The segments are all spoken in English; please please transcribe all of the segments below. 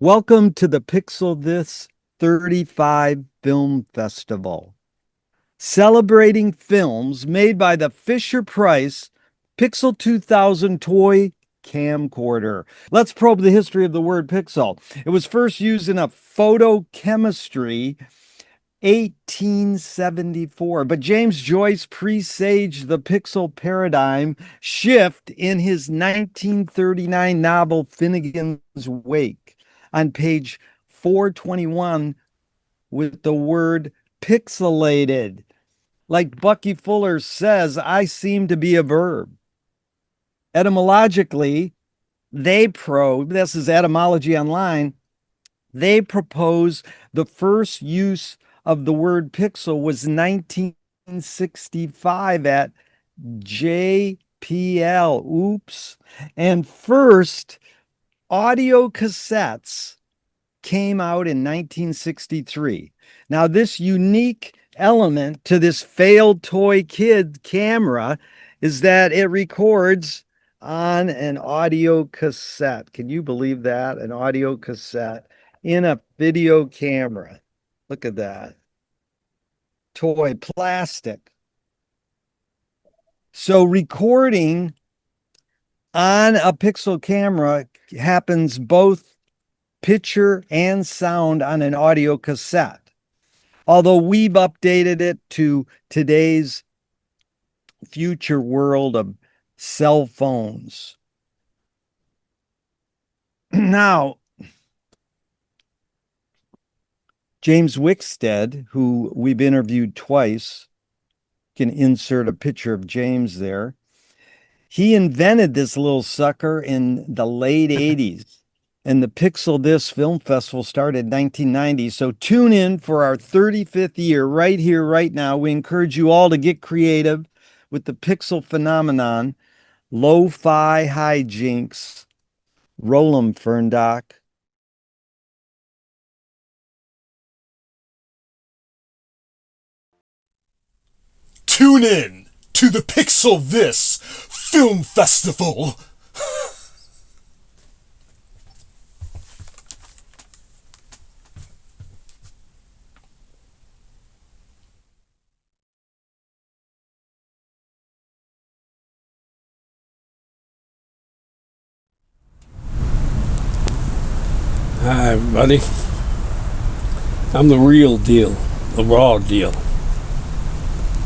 Welcome to the PXL THIS 35 Film Festival, celebrating films made by the Fisher-Price Pixel 2000 toy camcorder. Let's probe the history of the word pixel. It was first used in a photochemistry 1874, but James Joyce presaged the pixel paradigm shift in his 1939 novel Finnegan's Wake on page 421 with the word pixelated. Like Bucky Fuller says, I seem to be a verb. Etymologically, this is Etymology Online, they propose the first use of the word pixel was 1965 at JPL. Oops. And first audio cassettes came out in 1963. Now, this unique element to this failed toy kid camera is that it records on an audio cassette. Can you believe that? An audio cassette in a video camera. Look at that. Toy plastic. So recording on a pixel camera happens both picture and sound on an audio cassette. Although we've updated it to today's future world of cell phones. Now, James Wickstead, who we've interviewed twice, can insert a picture of James there. He invented this little sucker in the late 80s. And the PXL THIS Film Festival started in 1990. So tune in for our 35th year right here, right now. We encourage you all to get creative with the pixel phenomenon. Lo-fi hijinks. Roll 'em, Ferndoc. Tune in to the PXL THIS Film Festival. Hi, everybody. I'm the real deal, the raw deal.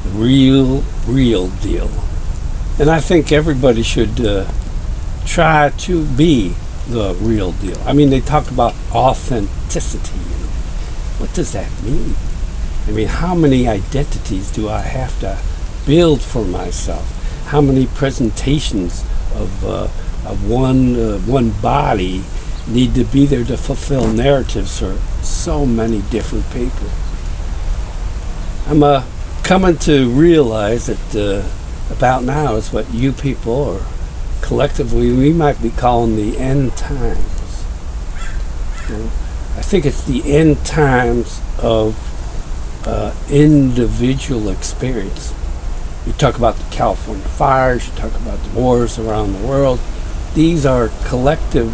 The real deal. And I think everybody should try to be the real deal. I mean, they talk about authenticity. What does that mean? I mean, how many identities do I have to build for myself? How many presentations of one body need to be there to fulfill narratives for so many different people? I'm coming to realize that about now is what you people, or collectively we might be calling the end times. I think it's the end times of individual experience. You talk about the California fires, you talk about the wars around the world. These are collective,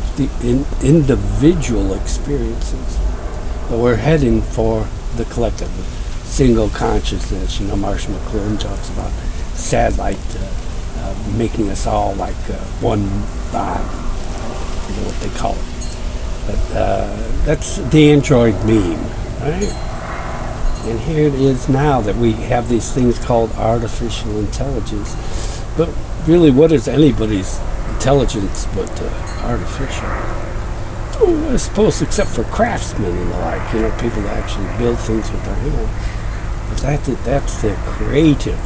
individual experiences. But we're heading for the collective, single consciousness. Marshall McLuhan talks about satellite making us all like one body. I forget what they call it. But that's the Android meme, right? And here it is now that we have these things called artificial intelligence. But really, what is anybody's intelligence but artificial? Oh, I suppose except for craftsmen and the like, people that actually build things with their hands. But that's the creative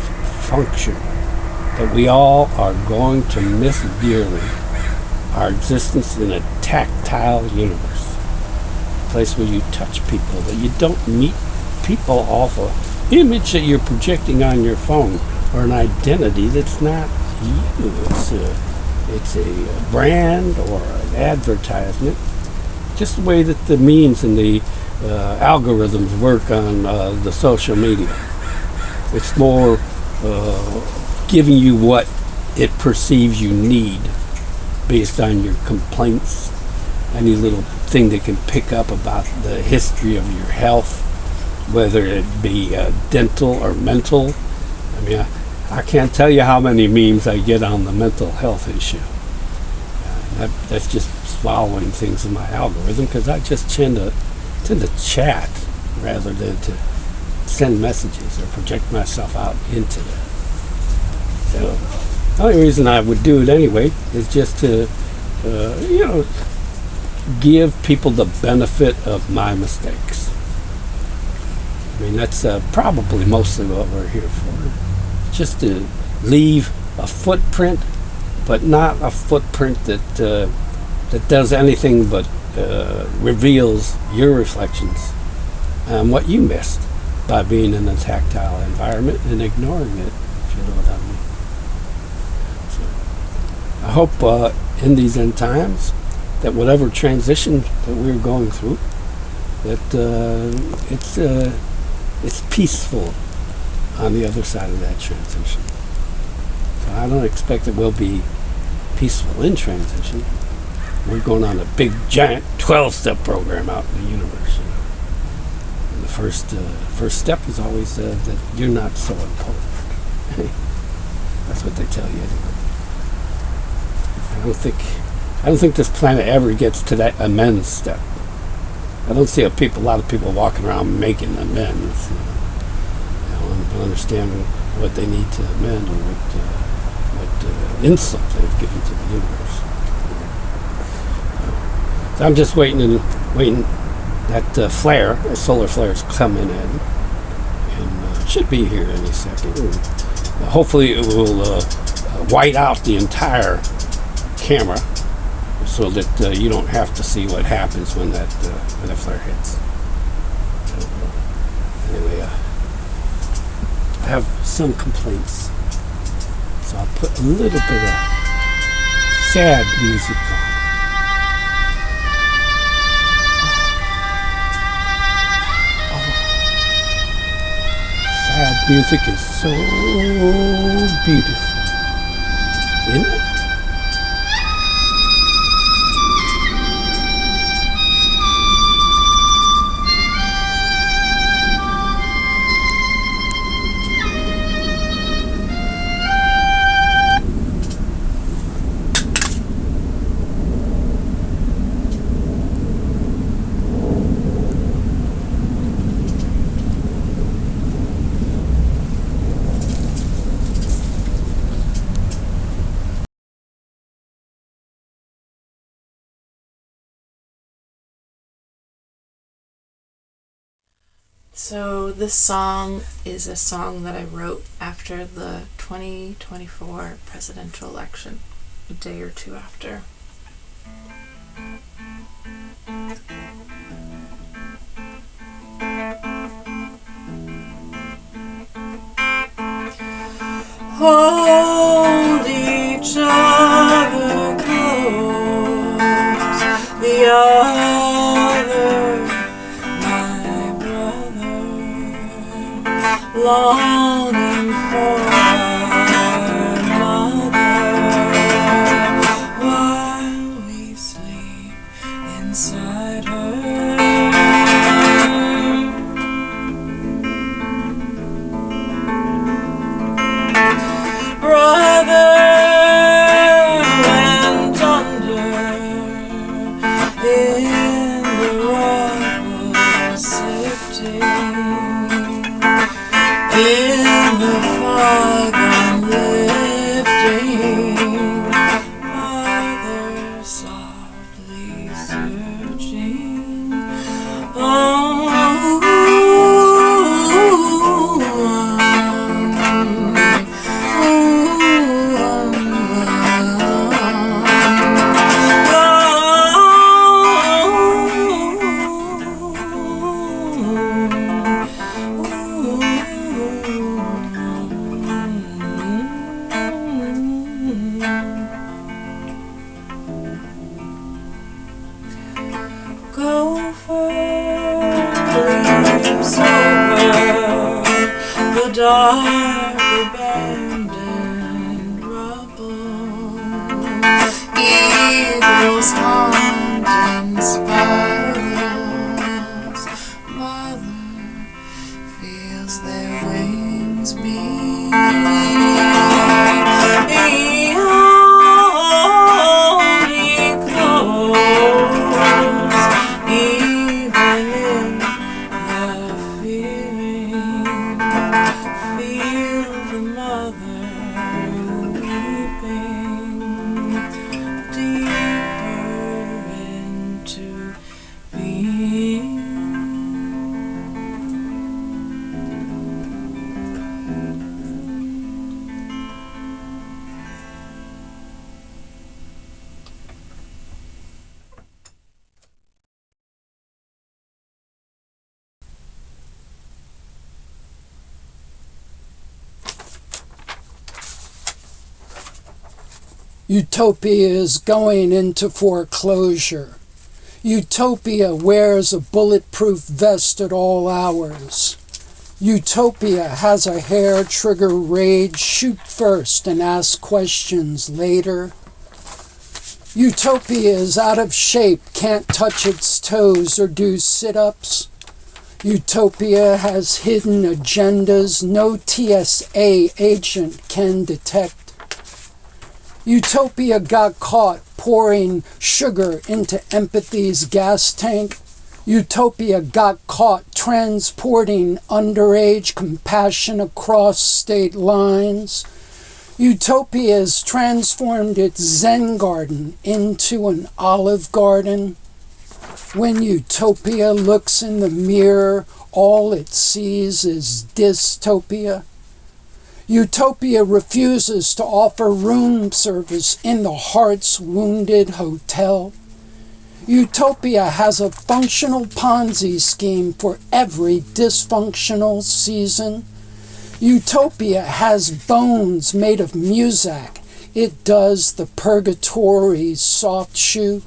function that we all are going to miss dearly. Our existence in a tactile universe, a place where you touch people, that you don't meet people off an image that you're projecting on your phone, or an identity that's not you. It's a brand or an advertisement, just the way that the memes and the algorithms work on the social media. It's more giving you what it perceives you need based on your complaints any little thing that can pick up about the history of your health, whether it be dental or mental. I mean, I can't tell you how many memes I get on the mental health issue. That's just swallowing things in my algorithm, because I just tend to chat rather than to send messages or project myself out into that. So the only reason I would do it anyway is just to, give people the benefit of my mistakes. I mean, that's probably mostly what we're here for. Just to leave a footprint, but not a footprint that does anything but reveals your reflections on what you missed by being in a tactile environment and ignoring it, if you know what I mean. So I hope in these end times that whatever transition that we're going through, that it's peaceful on the other side of that transition. So I don't expect it will be peaceful in transition. We're going on a big, giant 12-step program out in the universe. And the first step is always that you're not so important. That's what they tell you anyway. I don't think this planet ever gets to that amends step. I don't see a lot of people walking around making amends. Understanding what they need to amend, or what insult they've given to the universe. So I'm just waiting that flare, the solar flare's coming in, and should be here any second. And hopefully it will white out the entire camera, so that you don't have to see what happens when that flare hits. Anyway. I have some complaints, so I'll put a little bit of sad music on. Sad music is so beautiful, isn't it? So this song is a song that I wrote after the 2024 presidential election, a day or two after. Hold each other close, the other longing for another, while we sleep inside her. Brother went under in the rubble sifting. In the fog I'm lifting, Mother softly searching. Dark abandoned rubble, eagles haunt and Utopia is going into foreclosure. Utopia wears a bulletproof vest at all hours. Utopia has a hair trigger rage, shoot first and ask questions later. Utopia is out of shape, can't touch its toes or do sit-ups. Utopia has hidden agendas no TSA agent can detect. Utopia got caught pouring sugar into empathy's gas tank. Utopia got caught transporting underage compassion across state lines. Utopia has transformed its Zen garden into an Olive Garden. When Utopia looks in the mirror, all it sees is dystopia. Utopia refuses to offer room service in the heart's wounded hotel. Utopia has a functional Ponzi scheme for every dysfunctional season. Utopia has bones made of Muzak. It does the purgatory soft shoe.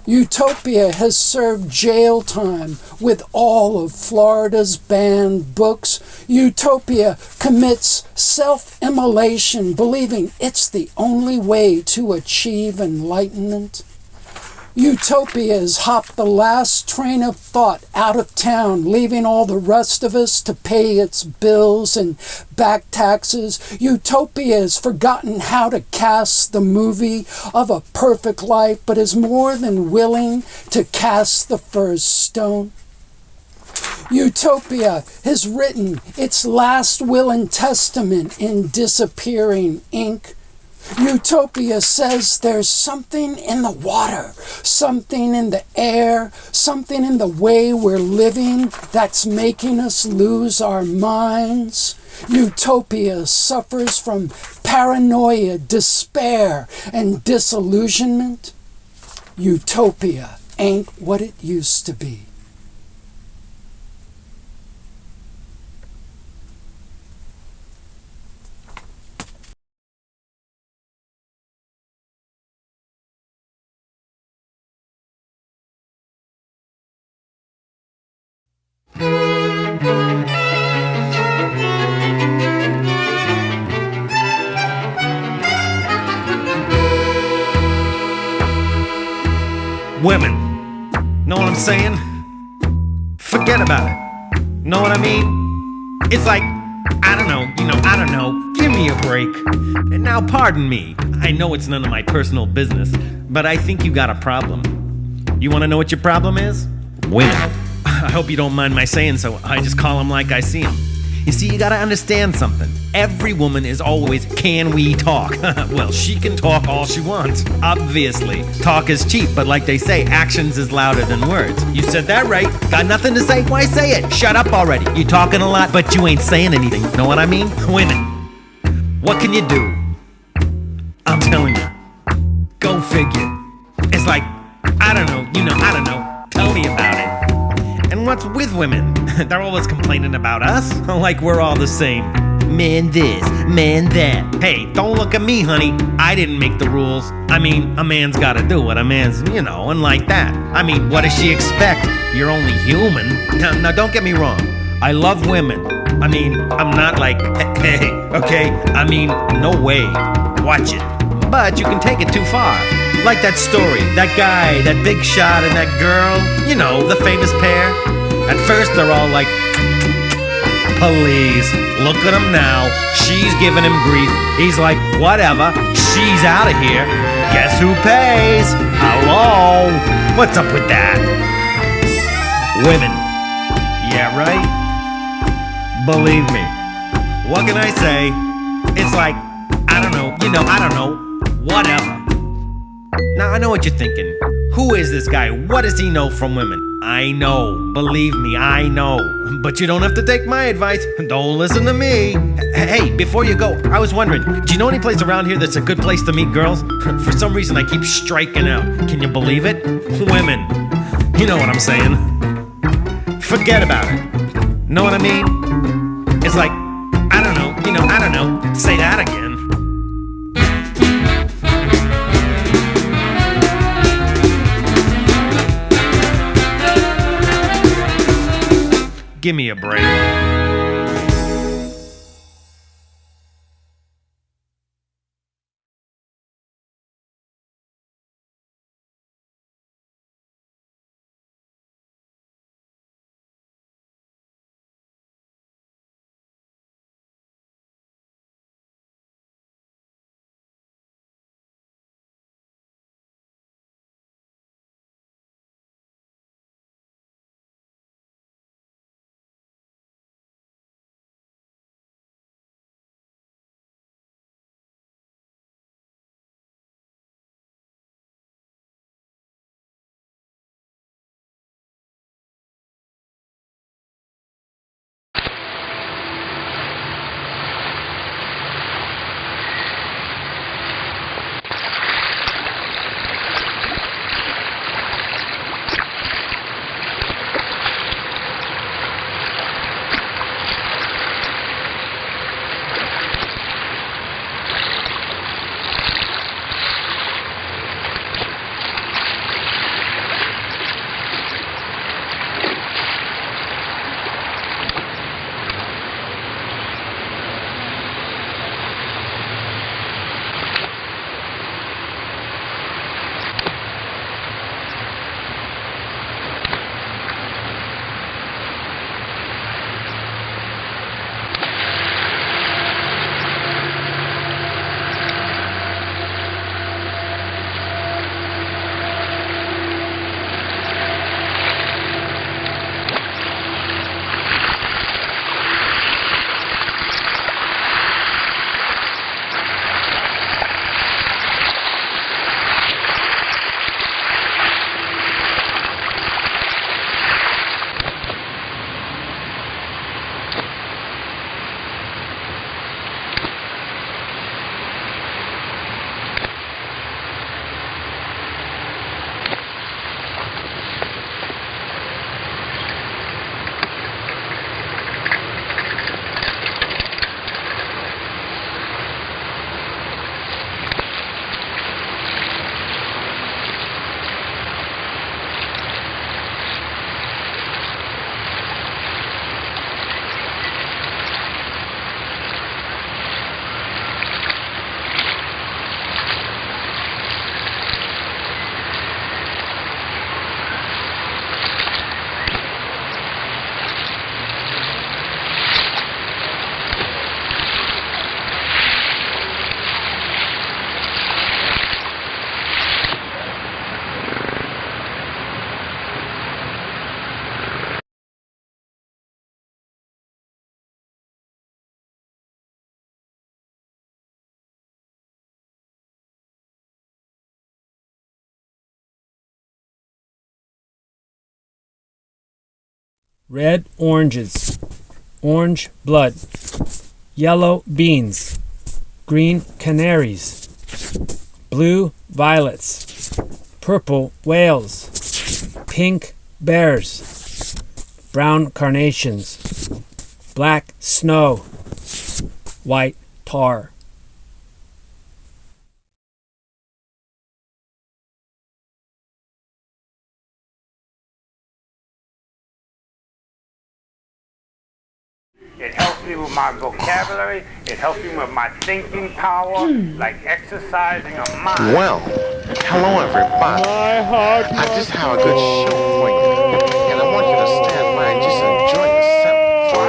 Utopia has served jail time with all of Florida's banned books. Utopia commits self-immolation, believing it's the only way to achieve enlightenment. Utopia has hopped the last train of thought out of town, leaving all the rest of us to pay its bills and back taxes. Utopia has forgotten how to cast the movie of a perfect life, but is more than willing to cast the first stone. Utopia has written its last will and testament in disappearing ink. Utopia says there's something in the water, something in the air, something in the way we're living that's making us lose our minds. Utopia suffers from paranoia, despair, and disillusionment. Utopia ain't what it used to be. Women. Know what I'm saying? Forget about it. Know what I mean? It's like, I don't know. Give me a break. And now, pardon me. I know it's none of my personal business, but I think you got a problem. You want to know what your problem is? Women. I hope you don't mind my saying so. I just call them like I see them. You see, you gotta understand something. Every woman is always, can we talk? Well, she can talk all she wants. Obviously. Talk is cheap, but like they say, actions is louder than words. You said that right. Got nothing to say? Why say it? Shut up already. You talking a lot, but you ain't saying anything. Know what I mean? Women. What can you do? I'm telling you. Go figure. It's like, I don't know. Tell me about it. And what's with women? They're always complaining about us, like we're all the same. Man this, man that. Hey, don't look at me, honey. I didn't make the rules. I mean, a man's gotta do what a man's, and like that. I mean, what does she expect? You're only human. Now, don't get me wrong. I love women. I mean, I'm not like, hey, okay? I mean, no way. Watch it. But you can take it too far. Like that story, that guy, that big shot, and that girl, the famous pair. At first they're all like, please, look at him now. She's giving him grief. He's like, whatever, she's out of here. Guess who pays? Hello? What's up with that? Women. Yeah, right? Believe me. What can I say? It's like, I don't know, whatever. Now, I know what you're thinking. Who is this guy? What does he know from women? I know. Believe me, I know. But you don't have to take my advice. Don't listen to me. Hey, before you go, I was wondering, do you know any place around here that's a good place to meet girls? For some reason, I keep striking out. Can you believe it? Women. You know what I'm saying. Forget about it. Know what I mean? It's like, I don't know. Say that again. Give me a break. Red oranges, orange blood, yellow beans, green canaries, blue violets, purple whales, pink bears, brown carnations, black snow, white tar. It helps me with my vocabulary. It helps me with my thinking power, like exercising a mind. Well, hello everybody. I just have a good show for you, and I want you to stand by and just enjoy yourself.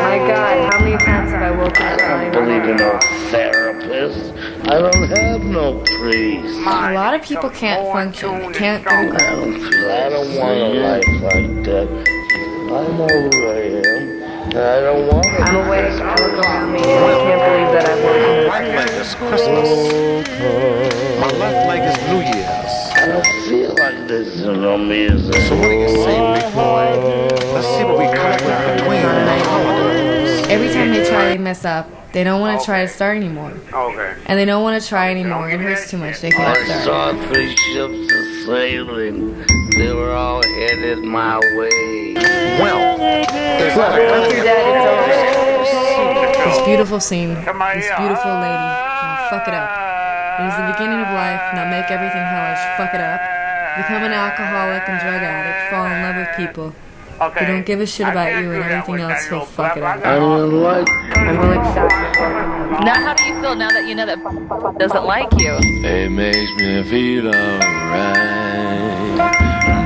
My God, how many times have I woken up? I don't believe in no therapist. I don't have no priest. A lot of people can't function. They can't go to ground. I don't want a life like that. I'm over him. I don't want it. I'm awake. I look around me and I can't believe that I've woken My up. right leg is Christmas. My left leg is New Year's. I don't feel like this in no music. So what do you say, big boy? Let's see what we come up with between the holidays. Every time they try, they mess up. They don't want to try to start anymore. Okay. And they don't want to try anymore. It hurts too much. They can't I start. saw 3 ships a-sailing. They were all headed my way. Well, there's not a Once you're dead, it's over. This This beautiful scene, this beautiful lady, now fuck it up. It is the beginning of life, now make everything hellish, fuck it up. Become an alcoholic and drug addict, fall in love with people. Okay. He don't give a shit about you and everything else, he'll fuck it up. I don't like. I'm really excited. Now, how do you feel now that you know that doesn't like you? It makes me feel alright.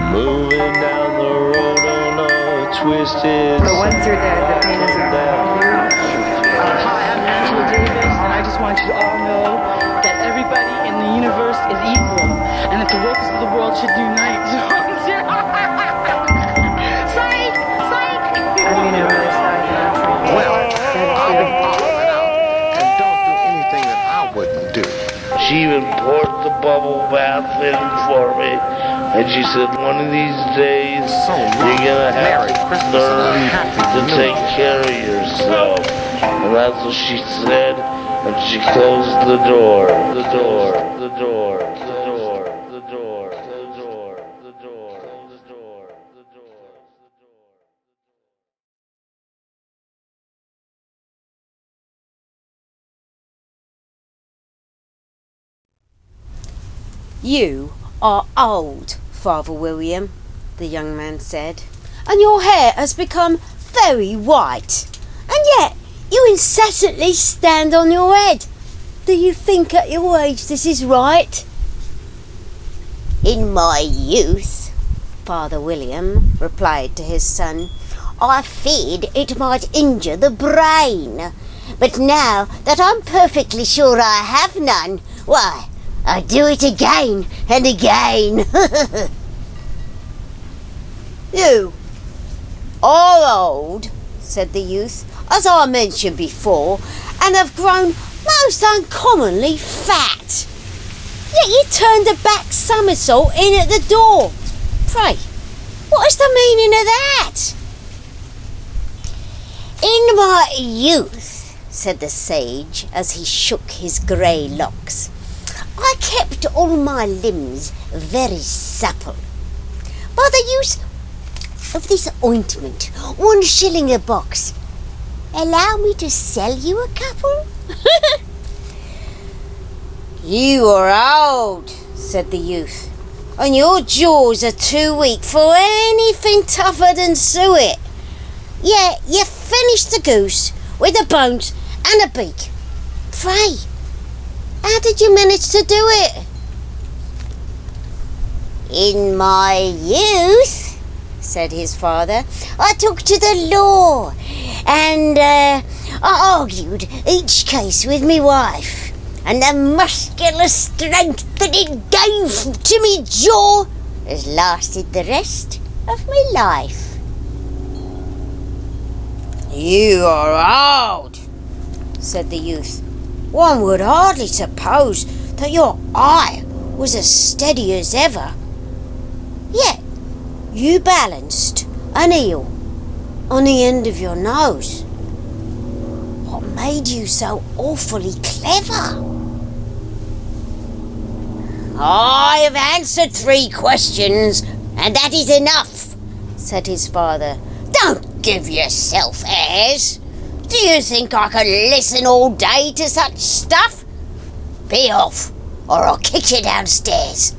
Moving down the road on a twisted. But once you're there, the pain is over. Hi, I'm Angela Davis, and I just want you to all know that everybody in the universe is equal, and that the workers of the world should unite. Psych! Psych! I mean, I'm really sorry for that. Well, I'll be hollering out and don't do anything that I wouldn't do. She even poured the bubble bath in for me. And she said, one of these days, you're gonna have to learn to take care of yourself. And that's what she said, and she closed the door. The door. The door. The door. The door. The door. The door. The door. The door. You are old, Father William, the young man said, and your hair has become very white, and yet you incessantly stand on your head. Do you think at your age this is right? In my youth, Father William replied to his son, I feared it might injure the brain, but now that I'm perfectly sure I have none, why, I do it again and again. You are old, said the youth, as I mentioned before, and have grown most uncommonly fat. Yet you turned a back somersault in at the door. Pray, what is the meaning of that? In my youth, said the sage as he shook his grey locks, I kept all my limbs very supple. By the use of this ointment, 1 shilling a box. Allow me to sell you a couple? You are old, said the youth, and your jaws are too weak for anything tougher than suet. Yet you finished the goose with the bones and a beak. Pray, how did you manage to do it? In my youth, said his father, I took to the law, and I argued each case with me wife, and the muscular strength that it gave to me jaw has lasted the rest of my life. You are old, said the youth. One would hardly suppose that your eye was as steady as ever. Yet you balanced an eel on the end of your nose. What made you so awfully clever? I have answered 3 questions, and that is enough, said his father. Don't give yourself airs. Do you think I can listen all day to such stuff? Be off, or I'll kick you downstairs.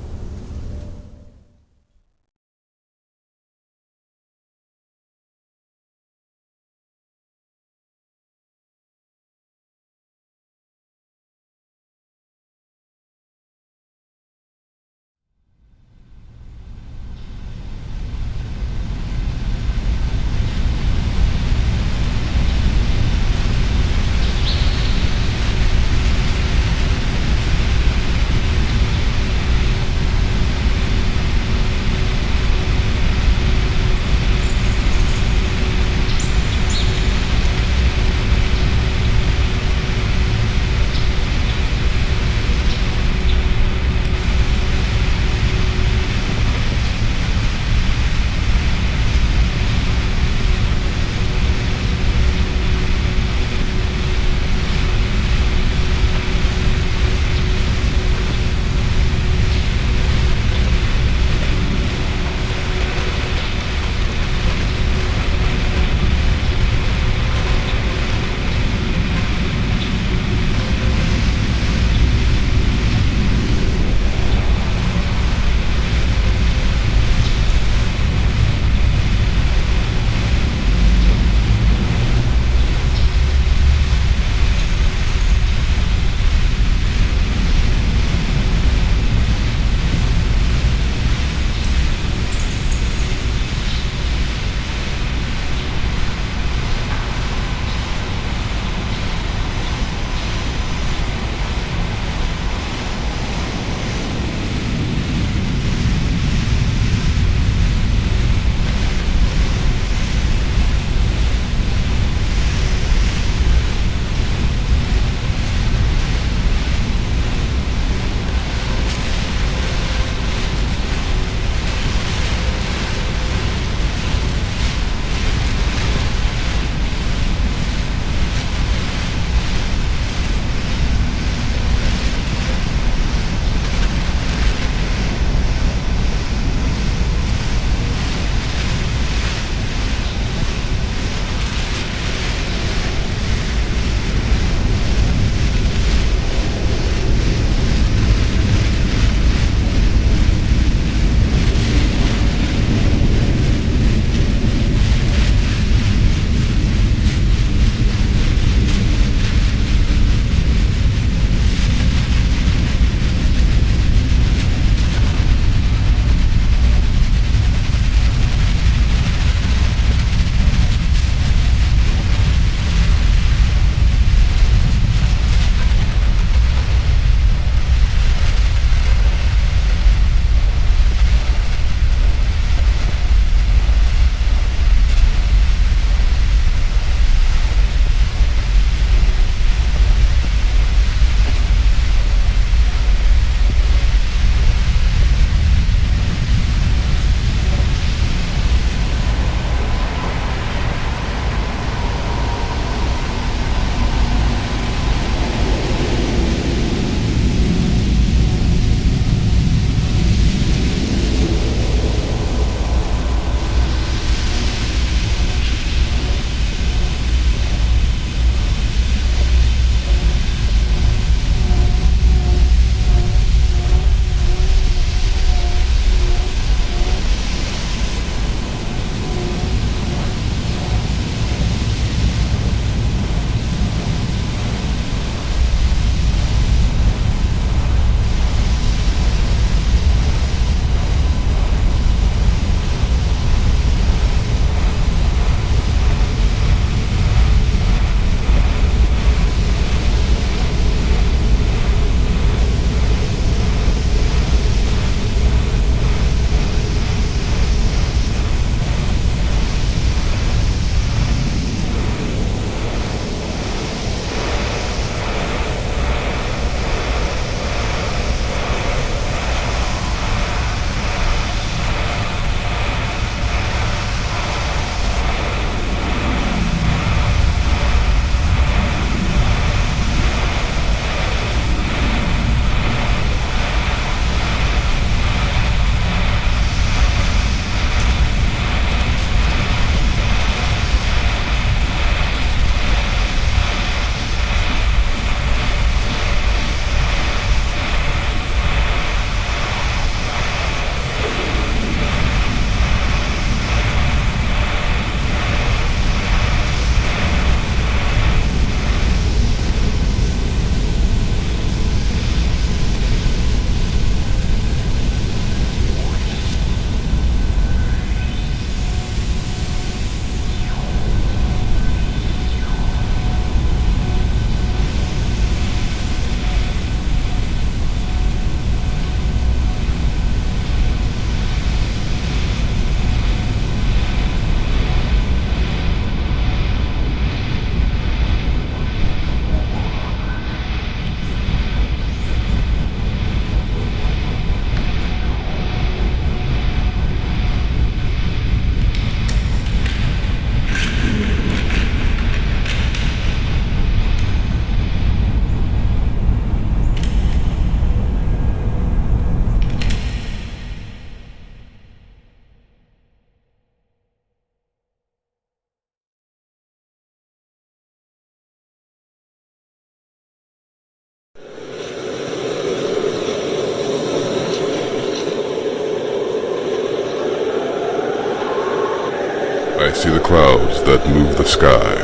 I see the clouds that move the sky.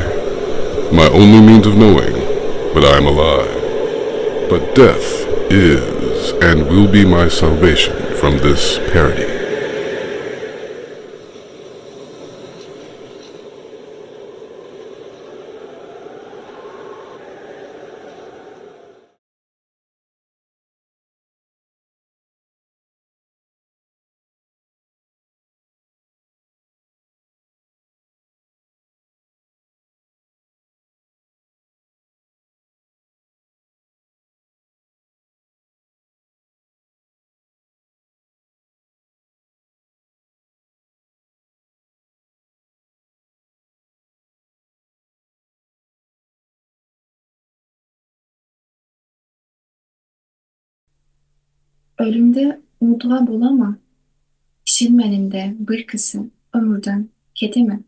My only means of knowing that I am alive. But death is and will be my salvation from this parody. Ölümde umutla bulama, Шильменінде быркасы, Омурдан, кетемі.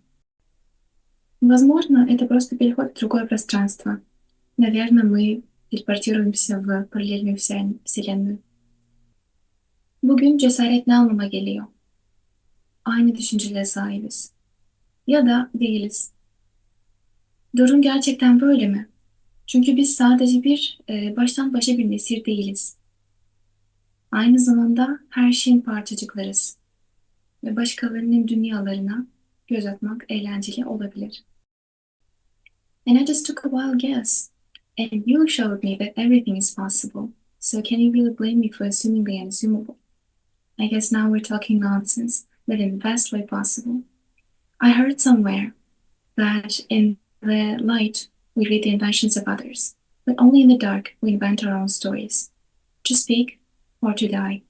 Возможно, это просто переход в другое пространство. Наверное, мы телепортируемся в параллельную вселенную. Bugün cesaret ne anlama geliyor? Aynı düşüncelere sahibiz. Ya da değiliz. Durum gerçekten böyle mi? Çünkü biz sadece baştan başa bir nesir değiliz. Aynı zamanda her şeyin parçacıklarız. Ve başkalarının dünyalarına göz atmak eğlenceli olabilir. And I just took a wild guess. And you showed me that everything is possible. So can you really blame me for assuming the unassumable? I guess now we're talking nonsense, but in the best way possible. I heard somewhere that in the light we read the inventions of others, but only in the dark we invent our own stories. To speak or to die.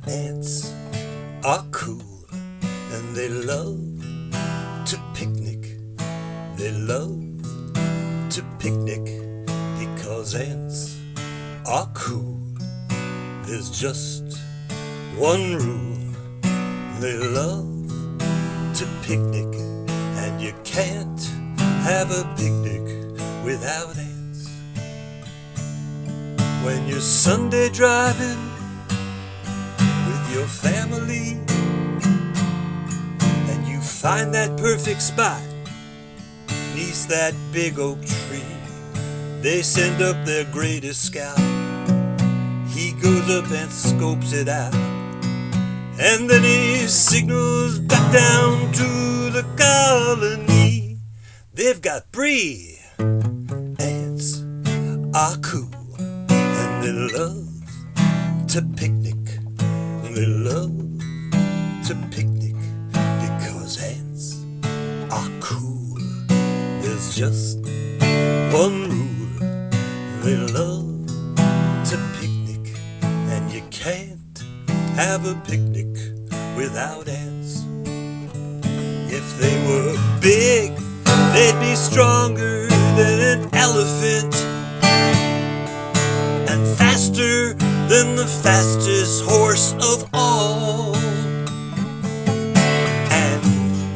Ants are cool and they love to picnic. They love to picnic because ants are cool. There's just one rule. They love to picnic, and you can't have a picnic without ants. When you're Sunday driving with your family and you find that perfect spot beneath that big oak tree, they send up their greatest scout. He goes up and scopes it out, and then he signals back down to the colony. They've got brie. Ants are cool and they love to picnic. They love to picnic because ants are cool. There's just one rule. They love to picnic, and you can't have a picnic without ants. If they were big, they'd be stronger than an elephant and faster than the fastest horse of all, and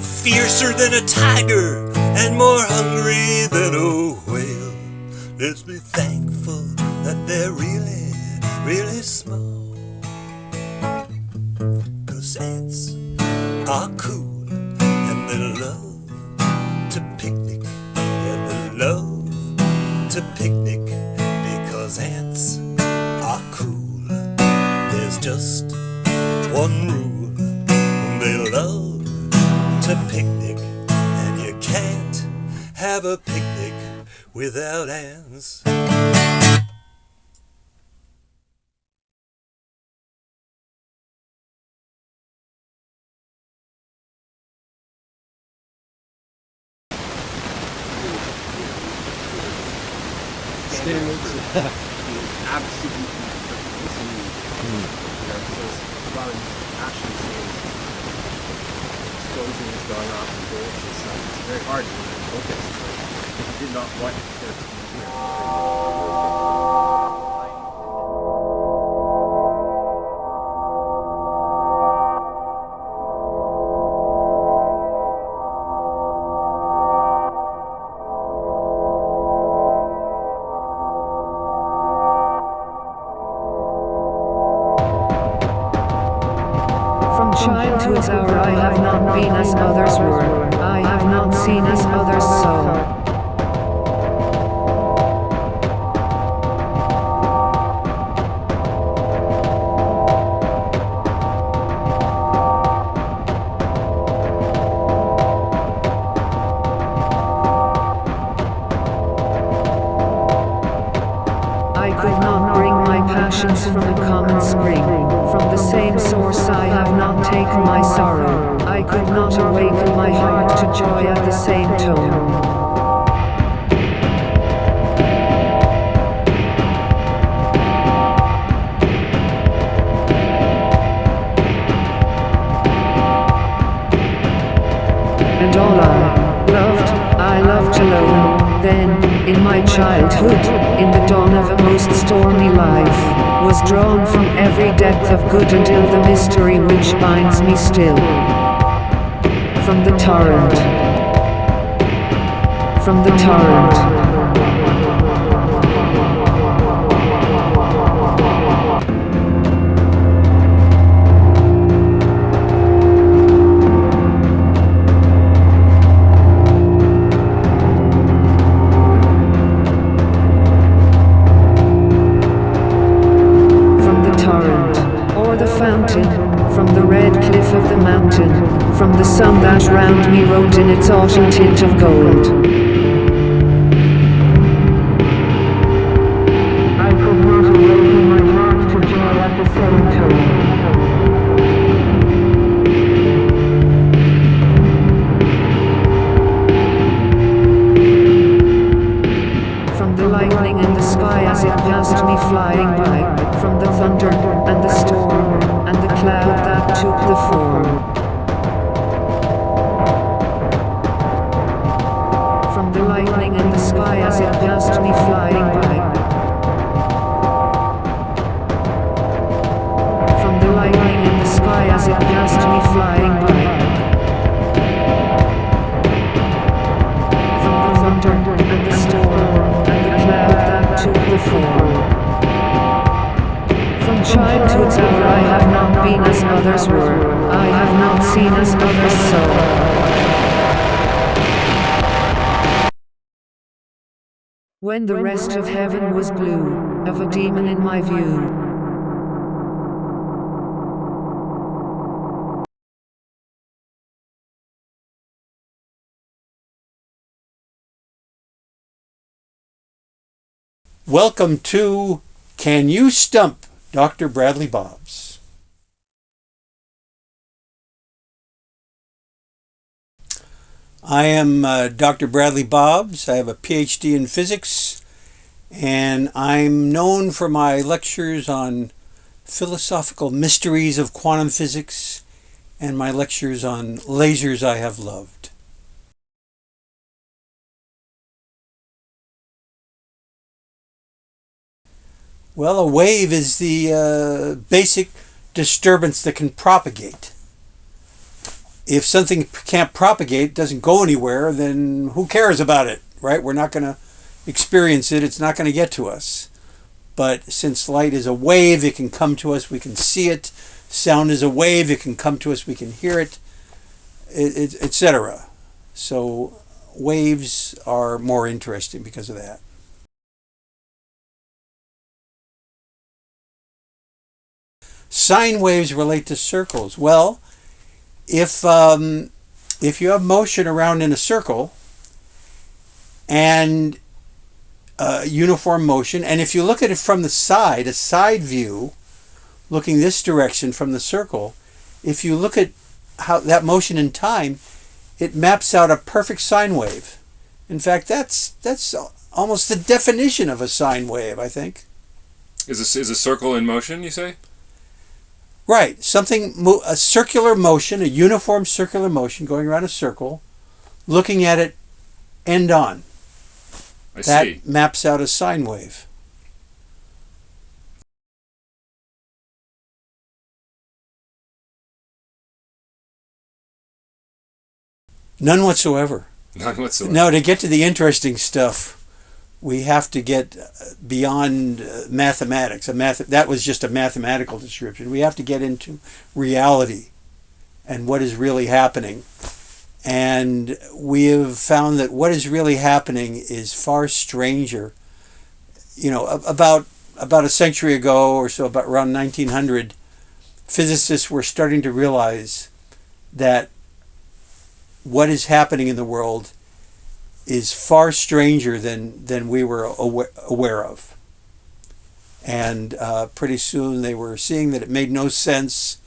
fiercer than a tiger and more hungry than a whale. Let's be thankful that they're really, really small, 'cause ants are cool and they love to picnic. Yeah, they love to picnic because ants are cool. There's just one rule. They love to picnic, and you can't have a picnic without ants. Standards, absolute listening. A lot of action scenes, exposing is going off and bullets and stuff. It's very hard to focus. I did not want there to be childhood's hour I have not been as others were, I have not seen as others saw. I could not bring my passions from a common spring. From the same source I have not taken my sorrow. I could not awaken my heart to joy at the same tone. And all I loved alone. Then, in my childhood, in the dawn of a most stormy life, was drawn from every depth of good and ill the mystery which binds me still. From the torrent. From the torrent. From the red cliff of the mountain, from the sun that round me rode in its autumn tint of gold. I could not awaken my heart to joy at the same tone. From the lightning in the sky as it passed me flying by, from the thunder and the the sky as it passed me flying by. From the lightning in the sky as it passed me flying by. From the thunder and the storm and the cloud that took the form. From childhood's hour I have not been as others were, I have not seen as others saw. When the rest of heaven was blue, of a demon in my view. Welcome to Can You Stump Dr. Bradley Bobs? I am Dr. Bradley Bobs. I have a PhD in physics, and I'm known for my lectures on philosophical mysteries of quantum physics and my lectures on lasers I have loved. Well, a wave is the basic disturbance that can propagate. If something can't propagate, doesn't go anywhere, then who cares about it, right? We're not going to experience it. It's not going to get to us. But since light is a wave, it can come to us. We can see it. Sound is a wave. It can come to us. We can hear it, etc. So waves are more interesting because of that. Sine waves relate to circles. Well, if you have motion around in a circle and uniform motion, and if you look at it from the side, a side view, looking this direction from the circle, if you look at how that motion in time, it maps out a perfect sine wave. In fact, that's almost the definition of a sine wave, I think. Is a circle in motion, you say? Right, a circular motion, a uniform circular motion going around a circle, looking at it end on. I that see. Maps out a sine wave. None whatsoever. None whatsoever. Now, to get to the interesting stuff, we have to get beyond mathematics. That was just a mathematical description. We have to get into reality and what is really happening. And we have found that what is really happening is far stranger. You know, about a century ago or so, about around 1900, physicists were starting to realize that what is happening in the world is far stranger than we were aware of. And pretty soon they were seeing that it made no sense,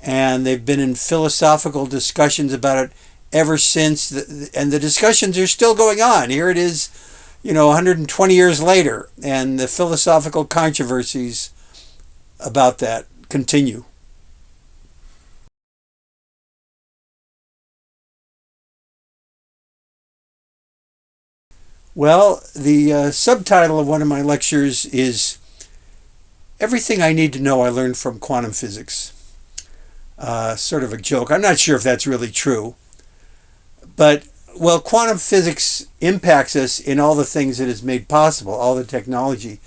and they've been in philosophical discussions about it ever since, and the discussions are still going on. Here it is, 120 years later, and the philosophical controversies about that continue. Well, the subtitle of one of my lectures is Everything I Need to Know I Learned from Quantum Physics. Sort of a joke. I'm not sure if that's really true. But, well, quantum physics impacts us in all the things it has made possible, all the technology,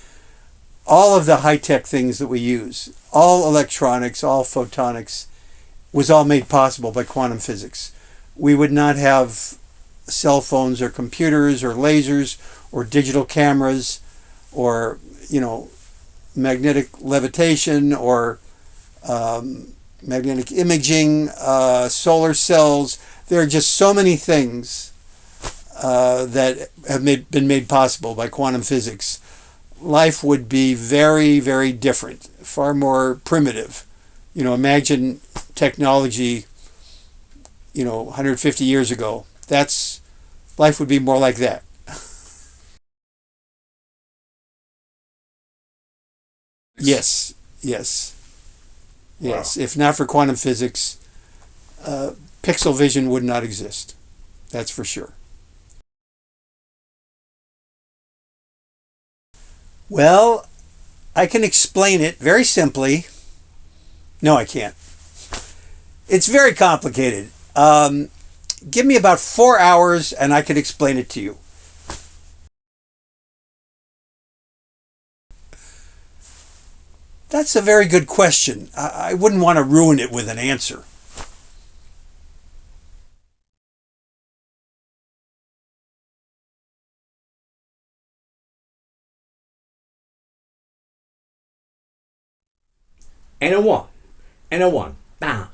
all of the high-tech things that we use, all electronics, all photonics, was all made possible by quantum physics. We would not have cell phones or computers or lasers or digital cameras or, magnetic levitation or magnetic imaging, solar cells. There are just so many things that have been made possible by quantum physics. Life would be very, very different, far more primitive. Imagine technology, 150 years ago. Life would be more like that. Yes. Wow. If not for quantum physics, pixel vision would not exist. That's for sure. Well, I can explain it very simply. No, I can't. It's very complicated. Give me about 4 hours and I can explain it to you. That's a very good question. I wouldn't want to ruin it with an answer. And a one. And a one. Bam.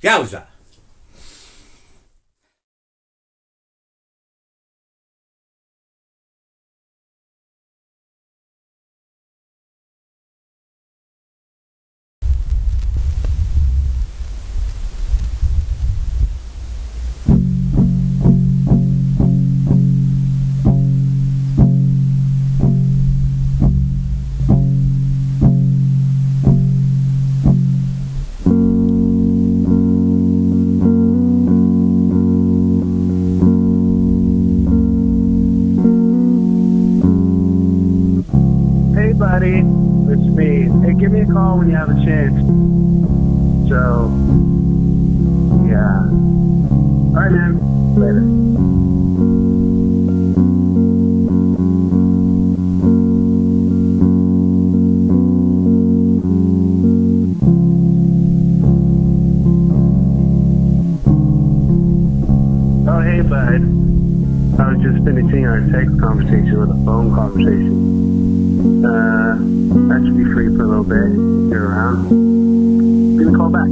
Yowza. Buddy, it's me. Hey, give me a call when you have a chance. So, yeah. All right, man. Later. Oh, hey, bud. I was just finishing our text conversation with a phone conversation. That should be free for a little bit. If you're around. Give me a call back.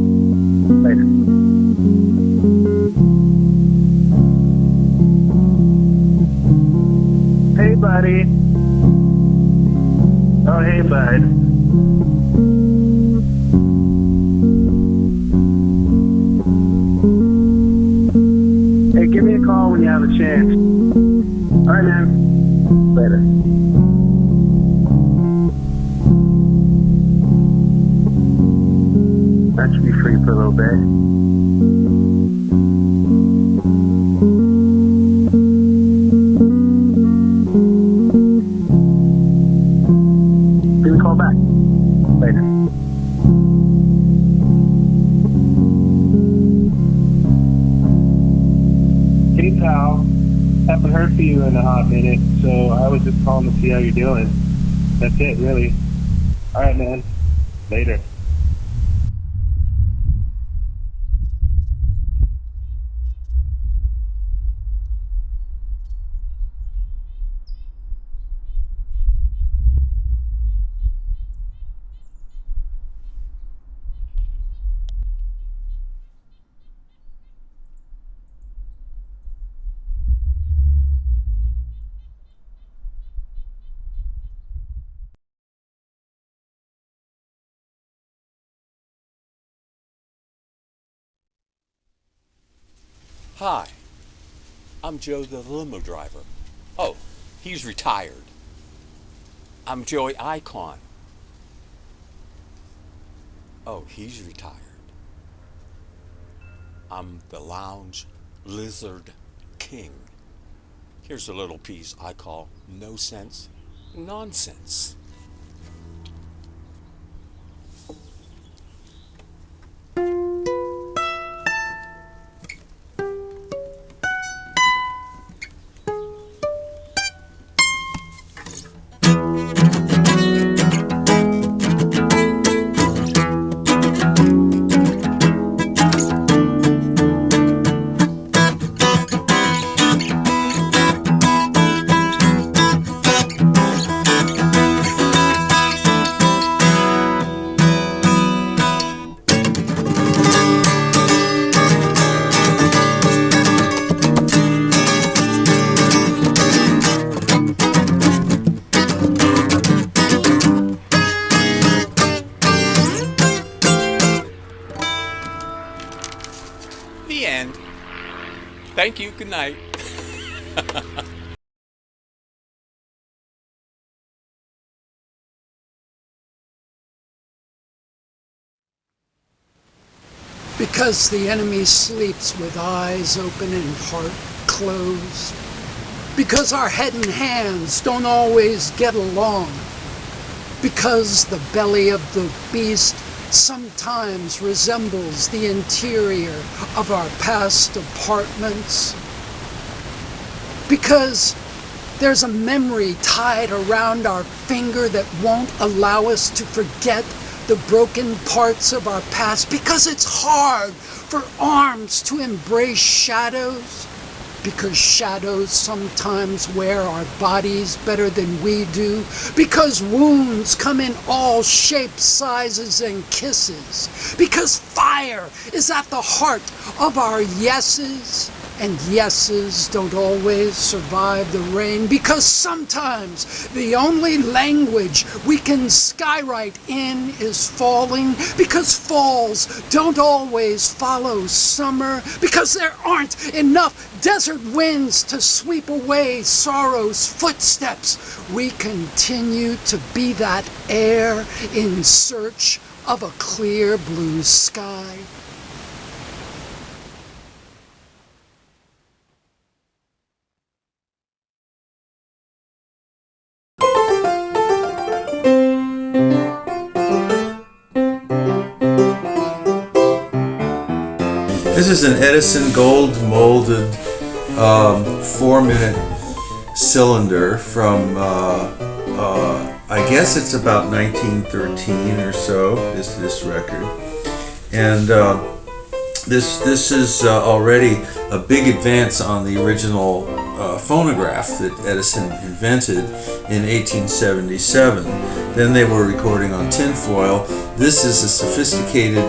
Later. Hey, buddy. Oh, hey, bud. Hey, give me a call when you have a chance. All right, man. Later. That should be free for a little bit. Give me a call back. Later. Hey, pal. Haven't heard from you in a hot minute, so I was just calling to see how you're doing. That's it, really. All right, man. Later. Hi, I'm Joe the limo driver. Oh, he's retired. I'm Joey Icon. Oh, he's retired. I'm the lounge lizard king. Here's a little piece I call no sense nonsense. The end. Thank you. Good night. Because the enemy sleeps with eyes open and heart closed. Because our head and hands don't always get along. Because the belly of the beast sometimes resembles the interior of our past apartments. Because there's a memory tied around our finger that won't allow us to forget the broken parts of our past. Because it's hard for arms to embrace shadows. Because shadows sometimes wear our bodies better than we do. Because wounds come in all shapes, sizes, and kisses. Because fire is at the heart of our yeses. And yeses don't always survive the rain. Because sometimes the only language we can skywrite in is falling. Because falls don't always follow summer. Because there aren't enough desert winds to sweep away sorrow's footsteps. We continue to be that air in search of a clear blue sky. This is an Edison gold molded 4-minute cylinder from I guess it's about 1913 or so is this record, and this is already a big advance on the original phonograph that Edison invented in 1877. Then they were recording on tinfoil. This is a sophisticated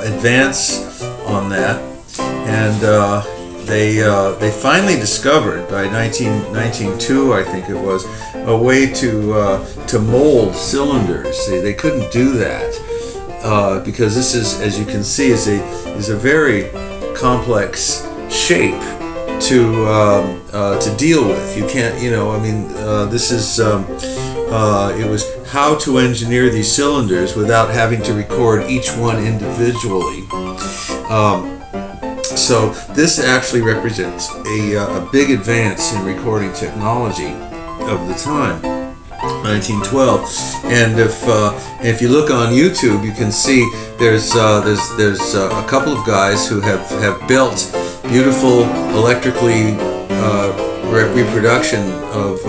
advance on that, and they finally discovered by 1902, I think it was, a way to mold cylinders. They couldn't do that because this is, as you can see, is a very complex shape to deal with. You can't, this is it was how to engineer these cylinders without having to record each one individually. So this actually represents a big advance in recording technology of the time, 1912. And if you look on YouTube, you can see there's a couple of guys who have built beautiful electrically reproduction of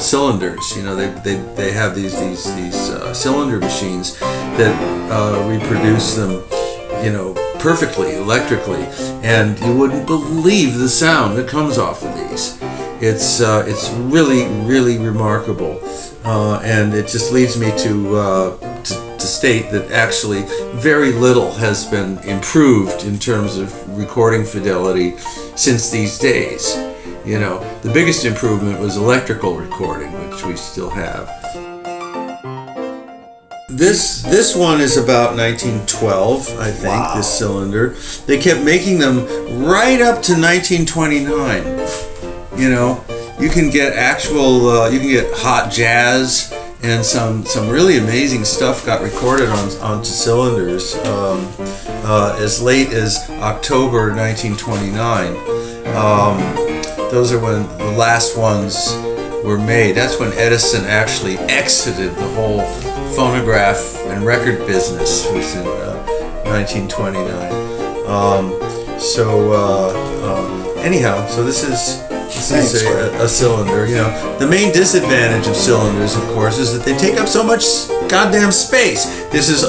cylinders. They have these cylinder machines that reproduce them, perfectly electrically, and you wouldn't believe the sound that comes off of these. It's really, really remarkable, and it just leads me to state that actually very little has been improved in terms of recording fidelity since these days. The biggest improvement was electrical recording, which we still have. This one is about 1912, I think. Wow. This cylinder. They kept making them right up to 1929. You can get you can get hot jazz and some really amazing stuff got recorded onto cylinders as late as October 1929. Those are when the last ones were made. That's when Edison actually exited the whole phonograph and record business. It was in 1929. Anyhow, so this is a cylinder. You know, the main disadvantage of cylinders, of course, is that they take up so much goddamn space. This is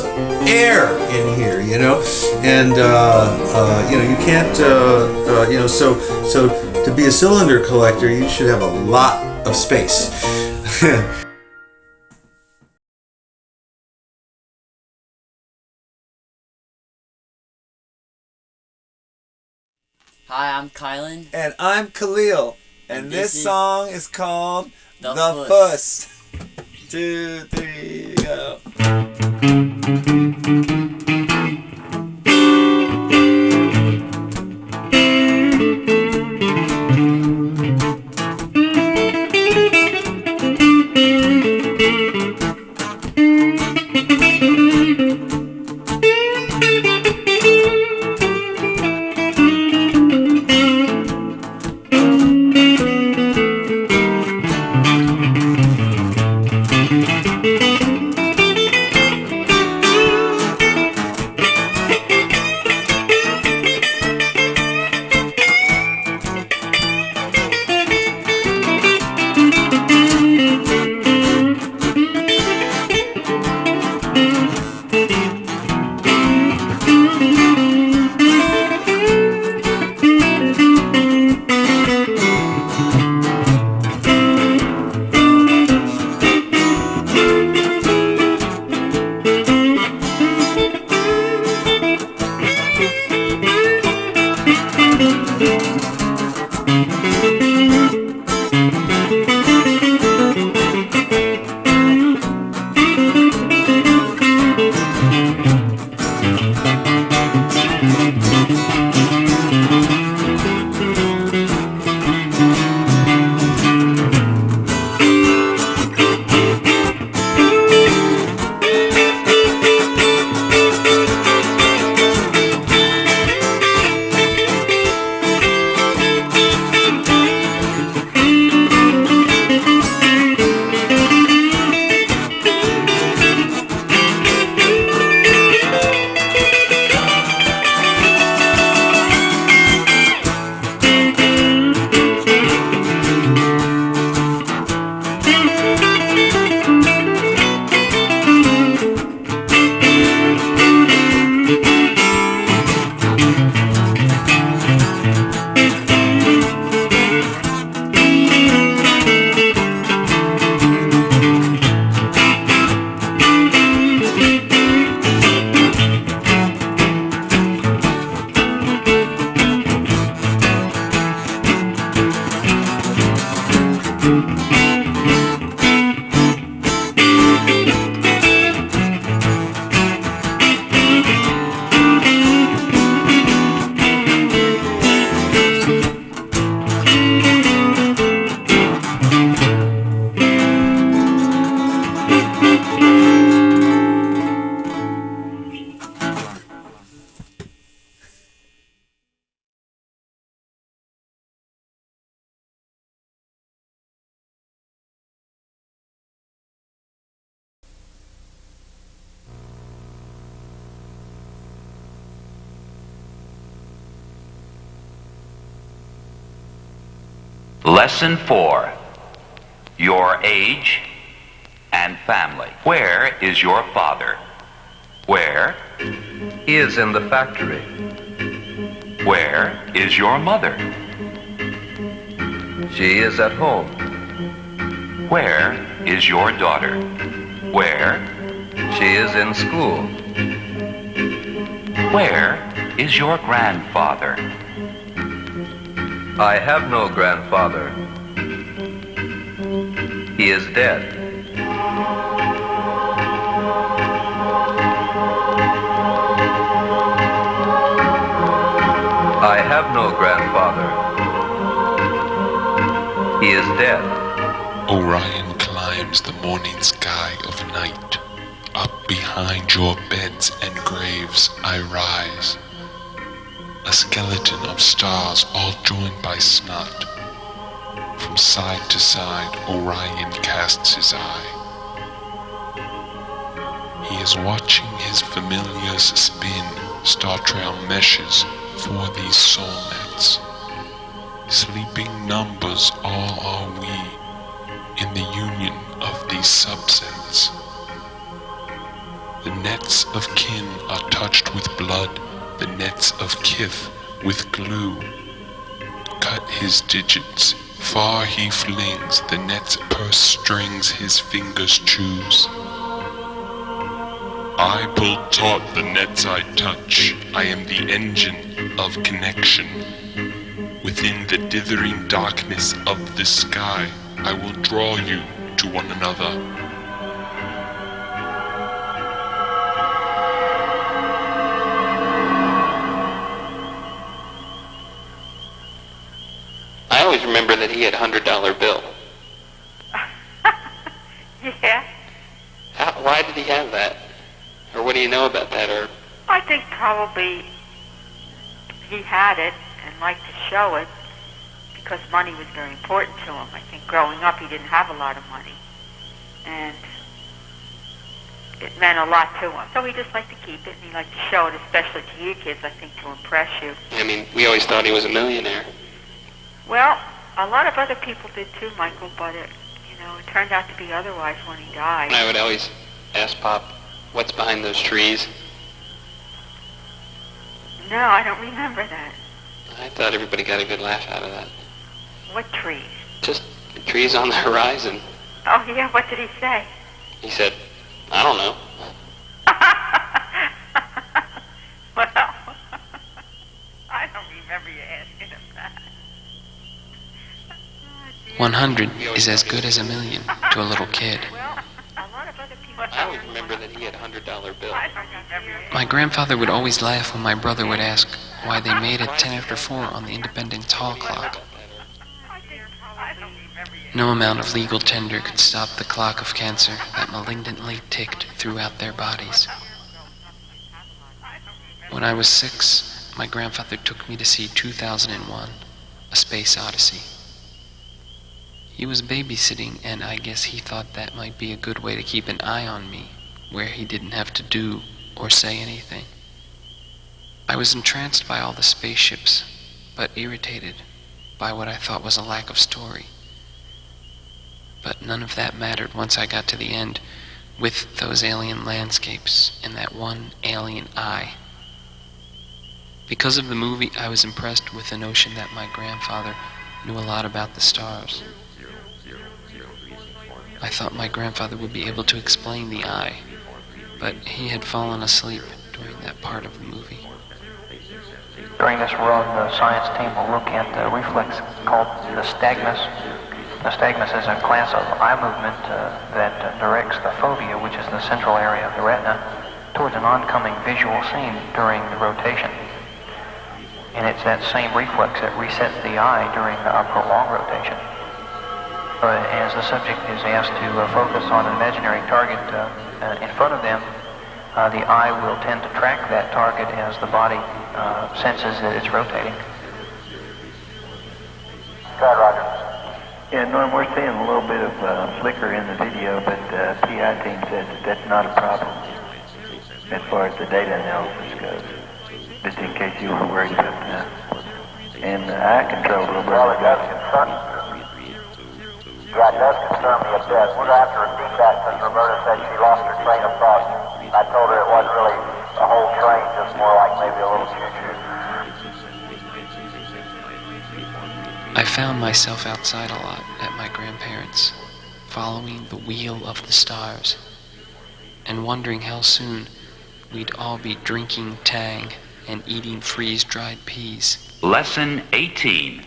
air in here, you know, and you know, you can't, you know, so to be a cylinder collector, you should have a lot of space. Hi, I'm Kylan. And I'm Khalil. And this song is called The Phuss. 2, 3, go. Lesson 4. Your age and family. Where is your father? Where? He is in the factory. Where is your mother? She is at home. Where is your daughter? Where? She is in school. Where is your grandfather? I have no grandfather. He is dead. I have no grandfather. He is dead. Orion climbed climbs the morning sky of night. Up behind your beds and graves I rise, a skeleton of stars all joined by snot. From side to side Orion casts his eye. He is watching his familiars spin star trail meshes for these soulmates. Sleeping numbers all are we in the union of these subsets. The nets of kin are touched with blood, the nets of kith with glue. Cut his digits, far he flings, the net's purse strings his fingers choose. I pull taut the nets I touch, I am the engine of connection. Within the dithering darkness of the sky, I will draw you to one another. I always remember that he had a $100 bill. Yeah, Why did he have that? Or what do you know about that? Or I think probably he had it and liked to show it because money was very important to him. I think growing up he didn't have a lot of money, and it meant a lot to him. So he just liked to keep it, and he liked to show it, especially to you kids, I think, to impress you. I mean, we always thought he was a millionaire. Well, a lot of other people did too, Michael, but it turned out to be otherwise when he died. I would always ask Pop, what's behind those trees? No, I don't remember that. I thought everybody got a good laugh out of that. What trees? Just the trees on the horizon. Oh, yeah, what did he say? He said, I don't know. Well, I don't remember you asking him that. 100 is as good as a million to a little kid. I always remember that he had a $100 bill. My grandfather would always laugh when my brother would ask why they made it 10 after 4 on the independent hall clock. No amount of legal tender could stop the clock of cancer that malignantly ticked throughout their bodies. When I was 6, my grandfather took me to see 2001, A Space Odyssey. He was babysitting, and I guess he thought that might be a good way to keep an eye on me, where he didn't have to do or say anything. I was entranced by all the spaceships, but irritated by what I thought was a lack of story. But none of that mattered once I got to the end, with those alien landscapes and that one alien eye. Because of the movie, I was impressed with the notion that my grandfather knew a lot about the stars. I thought my grandfather would be able to explain the eye, but he had fallen asleep during that part of the movie. During this run, the science team will look at the reflex called nystagmus. Nystagmus is a class of eye movement that directs the fovea, which is the central area of the retina, towards an oncoming visual scene during the rotation. And it's that same reflex that resets the eye during a prolonged rotation. As the subject is asked to focus on an imaginary target in front of them, the eye will tend to track that target as the body senses that it's rotating. Go ahead, Roger. Yeah, Norm, we're seeing a little bit of flicker in the video, but the PI team said that that's not a problem as far as the data analysis goes. Just in case you were worried about that. And eye control a little bit. Well, it does concern me. Yeah, it does concern me a bit. We're going to have to repeat that since Roberta said she lost her train of thought. I told her it wasn't really a whole train, just more like maybe a little choo-choo. I found myself outside a lot at my grandparents', following the wheel of the stars, and wondering how soon we'd all be drinking Tang and eating freeze-dried peas. Lesson 18.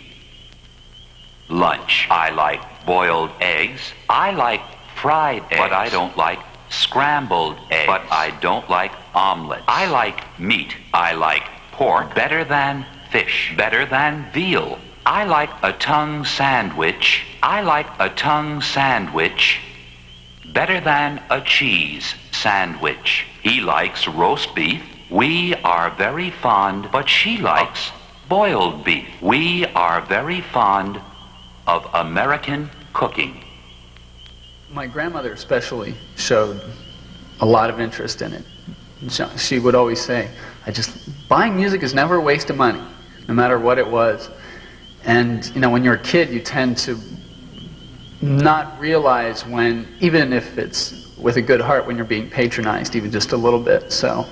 Lunch. I like boiled eggs. I like fried eggs. But I don't like scrambled eggs. But I don't like omelets. I like meat. I like pork. Better than fish. Better than veal. I like a tongue sandwich. I like a tongue sandwich. better than a cheese sandwich. He likes roast beef. We are very fond, but she likes boiled beef. We are very fond of American cooking. My grandmother especially showed a lot of interest in it. She would always say, buying music is never a waste of money, no matter what it was. And, when you're a kid, you tend to not realize when, even if it's with a good heart, when you're being patronized, even just a little bit. So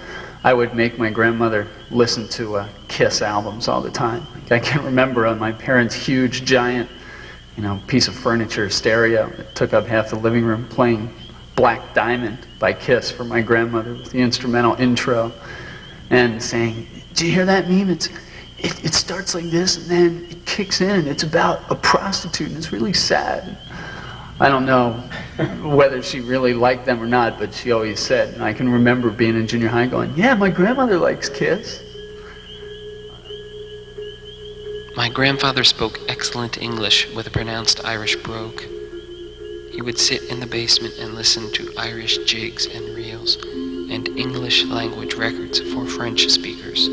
I would make my grandmother listen to Kiss albums all the time. I can remember on my parents' huge, giant, piece of furniture, stereo that took up half the living room, playing Black Diamond by Kiss for my grandmother with the instrumental intro, and saying, "Do you hear that meme? It starts like this, and then it kicks in, and it's about a prostitute, and it's really sad." I don't know whether she really liked them or not, but she always said, and I can remember being in junior high going, "Yeah, my grandmother likes Kiss." My grandfather spoke excellent English with a pronounced Irish brogue. He would sit in the basement and listen to Irish jigs and reels and English language records for French speakers.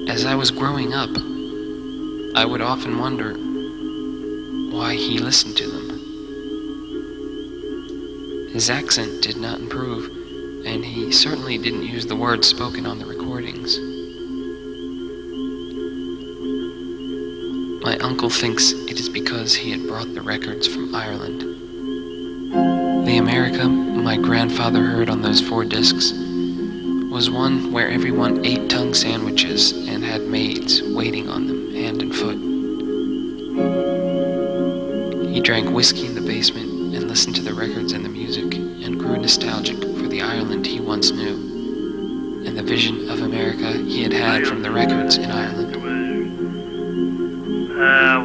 As I was growing up, I would often wonder why he listened to them. His accent did not improve, and he certainly didn't use the words spoken on the recordings. My uncle thinks it is because he had brought the records from Ireland. The America my grandfather heard on those 4 discs was one where everyone ate tongue sandwiches and had maids waiting on them hand and foot. He drank whiskey in the basement and listened to the records and the music and grew nostalgic for the Ireland he once knew and the vision of America he had had from the records in Ireland.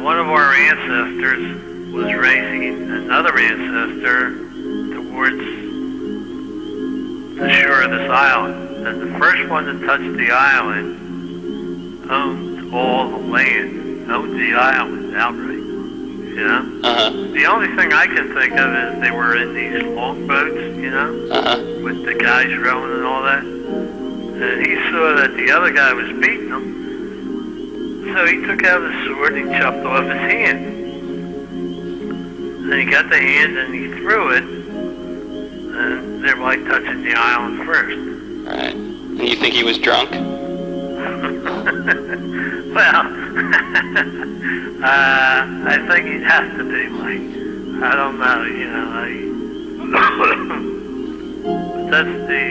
One of our ancestors was racing another ancestor towards the shore of this island. And the first one that touched the island owned all the land, owned the island outright. The only thing I can think of is they were in these longboats, with the guys rowing and all that. And he saw that the other guy was beating him. So he took out his sword and he chopped off his hand. And he got the hand and he threw it, and thereby touching the island first. Right. And you think he was drunk? Well, I think he'd have to be, like, I don't know, but that's the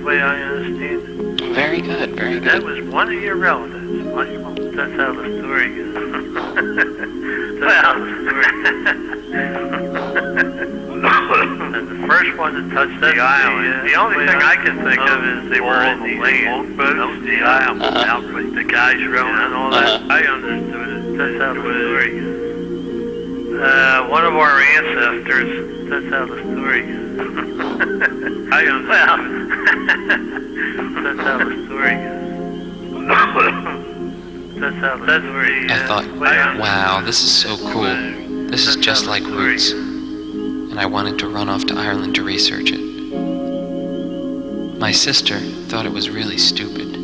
way I understand it. Very good, very good. That was one of your relatives. That's how the story goes. And the first one that touched the island, the only thing I can think of is they were in these longboats, the island, out with the guys rowing and all that. I understood it. That's how the story goes. One of our ancestors, that's how the story goes. I understood it. That's how the story goes. I thought, wow, this is so cool. This is just like Roots. And I wanted to run off to Ireland to research it. My sister thought it was really stupid.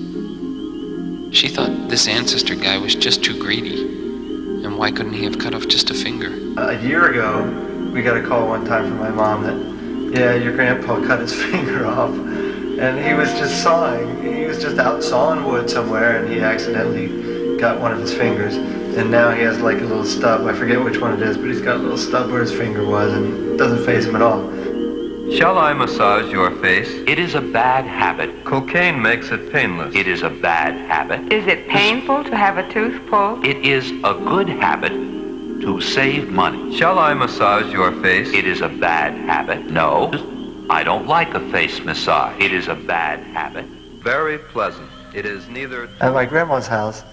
She thought this ancestor guy was just too greedy. And why couldn't he have cut off just a finger? A year ago, we got a call one time from my mom that, yeah, your grandpa cut his finger off. And he was just sawing. He was just out sawing wood somewhere, and he accidentally got one of his fingers. And now he has like a little stub. I forget which one it is, but he's got a little stub where his finger was, and it doesn't faze him at all. Shall I massage your face? It is a bad habit. Cocaine makes it painless. It is a bad habit. Is it painful to have a tooth pulled? It is a good habit to save money. Shall I massage your face? It is a bad habit. No, I don't like a face massage. It is a bad habit. Very pleasant. It is neither... At my grandma's house,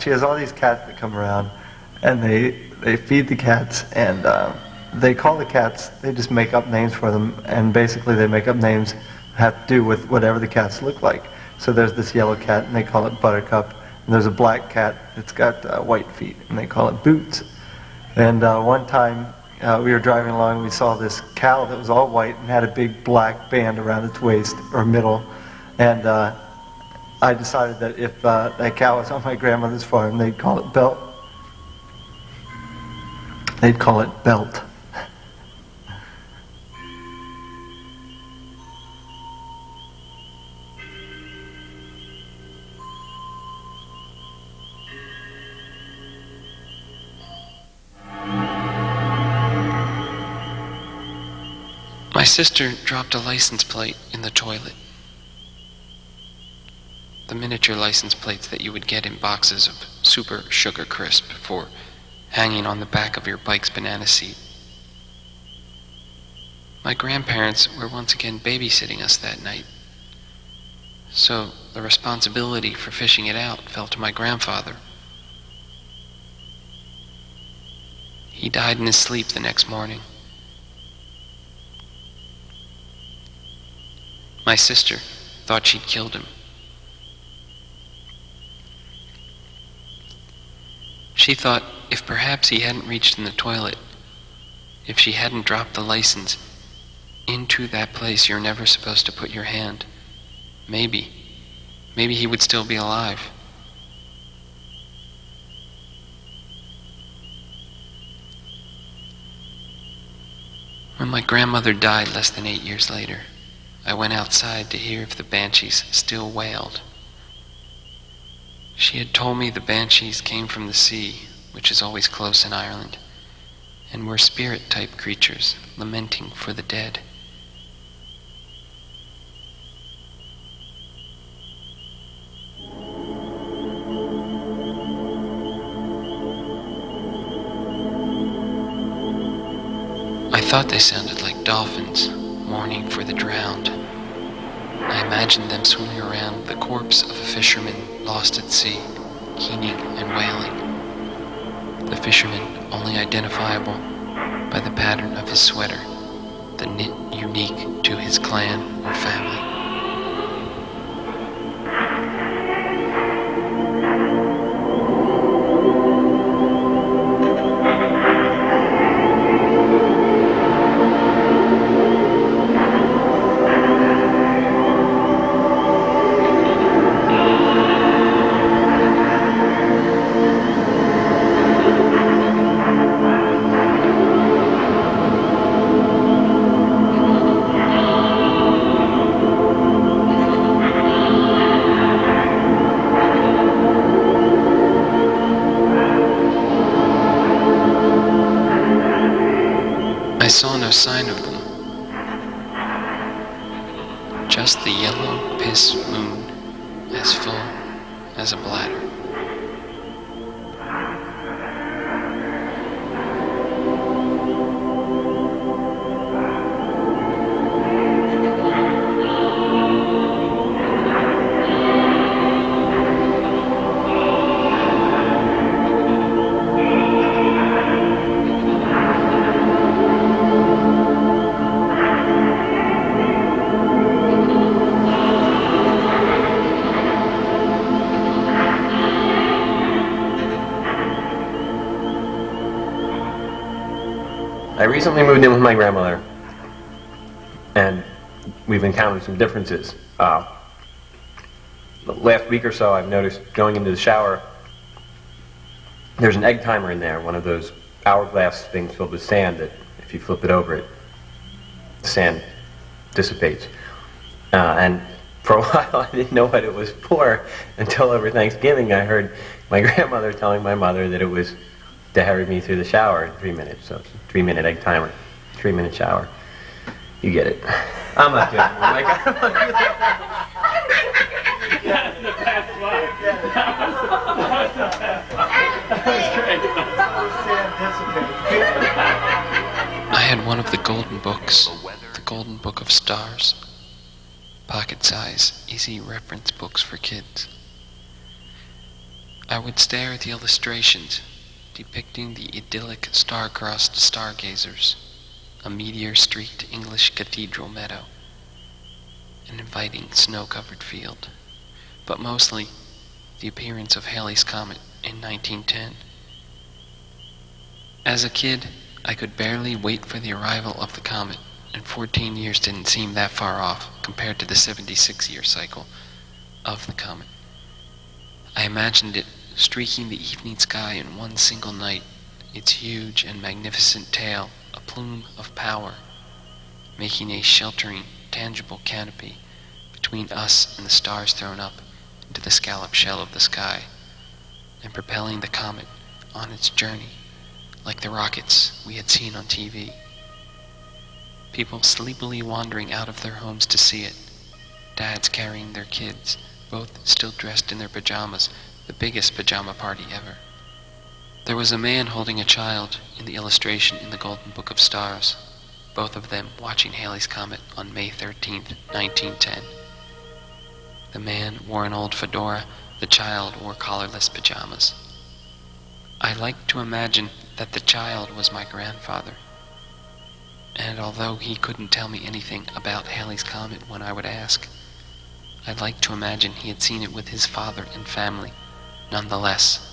she has all these cats that come around, and they feed the cats, and they call the cats, they just make up names for them, and basically they make up names that have to do with whatever the cats look like. So there's this yellow cat, and they call it Buttercup, and there's a black cat that's got white feet, and they call it Boots. And one time, we were driving along and we saw this cow that was all white and had a big black band around its waist or middle. And I decided that if that cow was on my grandmother's farm, they'd call it Belt. They'd call it Belt. My sister dropped a license plate in the toilet. The miniature license plates that you would get in boxes of Super Sugar Crisp for hanging on the back of your bike's banana seat. My grandparents were once again babysitting us that night, so the responsibility for fishing it out fell to my grandfather. He died in his sleep the next morning. My sister thought she'd killed him. She thought if perhaps he hadn't reached in the toilet, if she hadn't dropped the license into that place you're never supposed to put your hand, maybe he would still be alive. When my grandmother died less than 8 years later, I went outside to hear if the banshees still wailed. She had told me the banshees came from the sea, which is always close in Ireland, and were spirit-type creatures lamenting for the dead. I thought they sounded like dolphins mourning for the drowned. I imagined them swimming around the corpse of a fisherman lost at sea, keening and wailing. The fisherman only identifiable by the pattern of his sweater, the knit unique to his clan or family. I saw no sign of them, just the yellow piss moon as full as a bladder. I recently moved in with my grandmother, and we've encountered some differences. The last week or so, I've noticed going into the shower, there's an egg timer in there, one of those hourglass things filled with sand that if you flip it over, the sand dissipates. And for a while, I didn't know what it was for until over Thanksgiving, I heard my grandmother telling my mother that it was to hurry me through the shower in 3 minutes. So it's a 3-minute egg timer, 3-minute shower. You get it. I'm not kidding. Oh my God. That's the best one. I had one of the golden books, the Golden Book of Stars. Pocket-size, easy reference books for kids. I would stare at the illustrations depicting the idyllic star-crossed stargazers, a meteor-streaked English cathedral meadow, an inviting snow-covered field, but mostly the appearance of Halley's Comet in 1910. As a kid, I could barely wait for the arrival of the comet, and 14 years didn't seem that far off compared to the 76-year cycle of the comet. I imagined it streaking the evening sky in one single night, its huge and magnificent tail a plume of power, making a sheltering, tangible canopy between us and the stars thrown up into the scallop shell of the sky, and propelling the comet on its journey like the rockets we had seen on TV. People sleepily wandering out of their homes to see it, dads carrying their kids, both still dressed in their pajamas, the biggest pajama party ever. There was a man holding a child in the illustration in the Golden Book of Stars, both of them watching Halley's Comet on May 13th, 1910. The man wore an old fedora, the child wore collarless pajamas. I liked to imagine that the child was my grandfather, and although he couldn't tell me anything about Halley's Comet when I would ask, I'd like to imagine he had seen it with his father and family, nonetheless.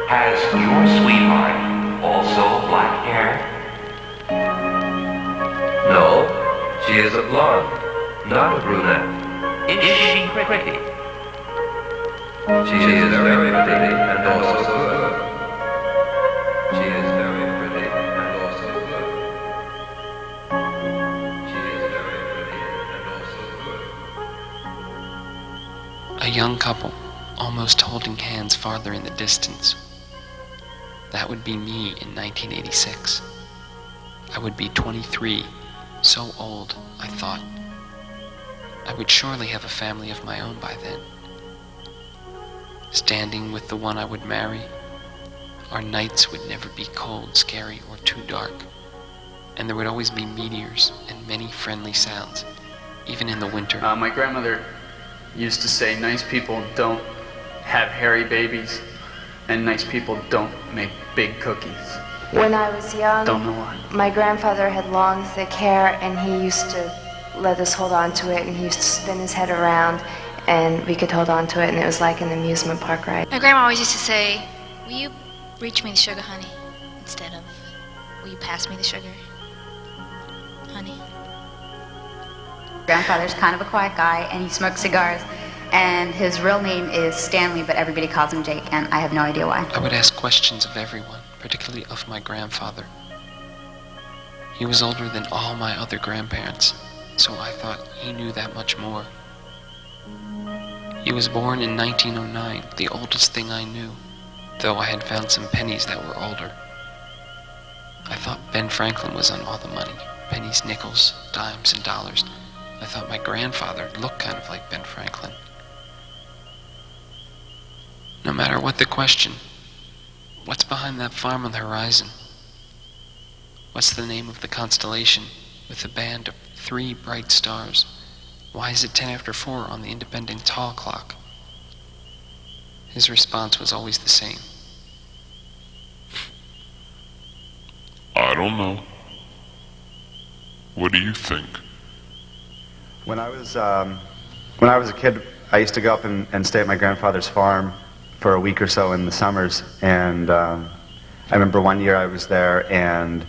Has your sweetheart also black hair? No, she is a blonde, not a brunette. Is she pretty? She is very pretty and also good. She is very pretty and also good. She is very pretty and also good. A young couple, almost holding hands farther in the distance. That would be me in 1986. I would be 23, so old, I thought. I would surely have a family of my own by then. Standing with the one I would marry, our nights would never be cold, scary, or too dark. And there would always be meteors and many friendly sounds, even in the winter. My grandmother used to say nice people don't have hairy babies, and nice people don't make big cookies. When I was young, Don't know why. my grandfather had long, thick hair, and he used to let us hold on to it, and he used to spin his head around, and we could hold on to it, and it was like an amusement park ride. My grandma always used to say, "Will you reach me the sugar, honey?" Instead of, "Will you pass me the sugar, honey?" Grandfather's kind of a quiet guy, and he smokes cigars. And his real name is Stanley, but everybody calls him Jake, and I have no idea why. I would ask questions of everyone, particularly of my grandfather. He was older than all my other grandparents, so I thought he knew that much more. He was born in 1909, the oldest thing I knew, though I had found some pennies that were older. I thought Ben Franklin was on all the money, pennies, nickels, dimes, and dollars. I thought my grandfather looked kind of like Ben Franklin. No matter what the question, what's behind that farm on the horizon? What's the name of the constellation with a band of 3 bright stars? Why is it 10 after 4 on the Independence Hall clock? His response was always the same. I don't know. What do you think? When I was a kid, I used to go up and stay at my grandfather's farm for a week or so in the summers, and I remember one year I was there, and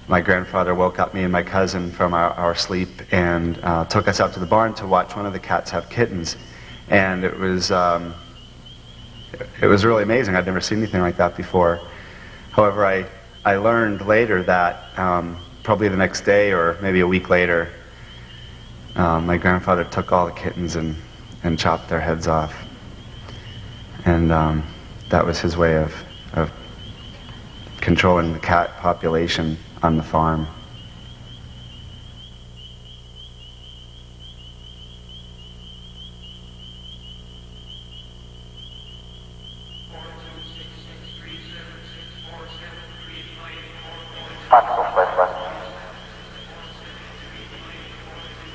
my grandfather woke up me and my cousin from our sleep and took us out to the barn to watch one of the cats have kittens, and it was really amazing. I'd never seen anything like that before. However, I learned later that probably the next day or maybe a week later, my grandfather took all the kittens and chopped their heads off. And that was his way of controlling the cat population on the farm.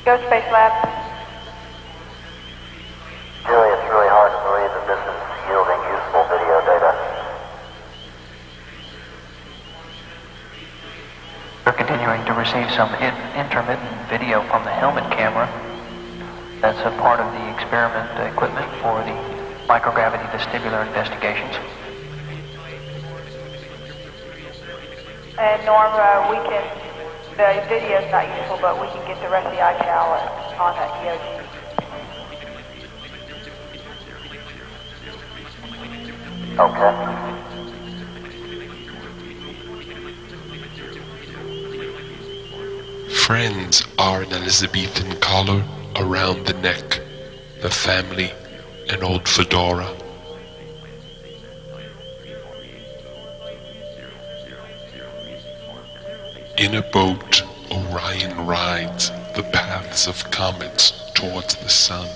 Go Space Lab. received some intermittent video from the helmet camera. That's a part of the experiment equipment for the microgravity vestibular investigations. And Norm, the video is not useful, but we can get the rest of the iCal on that EOG. Okay. Friends are an Elizabethan collar around the neck, the family, an old fedora. In a boat, Orion rides the paths of comets towards the sun.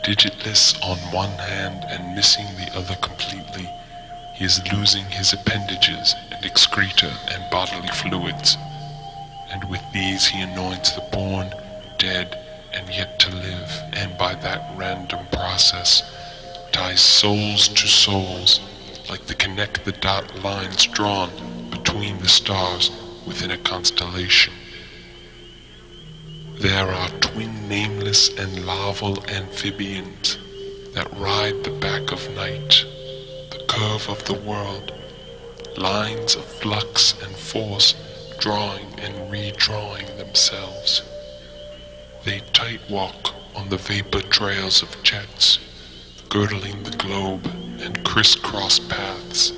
Digitless on one hand and missing the other completely, he is losing his appendages and excreta and bodily fluids. And with these he anoints the born, dead, and yet to live, and by that random process ties souls to souls, like the connect the dot lines drawn between the stars within a constellation. There are twin nameless and larval amphibians that ride the back of night, the curve of the world, lines of flux and force drawing and redrawing themselves. They tight walk on the vapor trails of jets, girdling the globe and crisscross paths,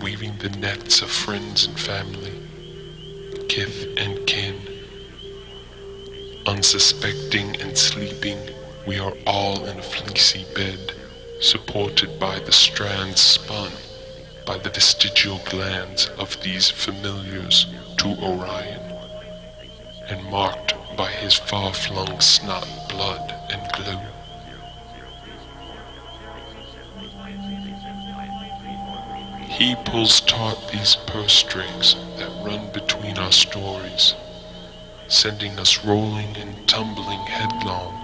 weaving the nets of friends and family, kith and kin. Unsuspecting and sleeping, we are all in a fleecy bed, supported by the strands spun by the vestigial glands of these familiars to Orion, and marked by his far-flung snot, blood, and glue. He pulls taut these purse strings that run between our stories, sending us rolling and tumbling headlong,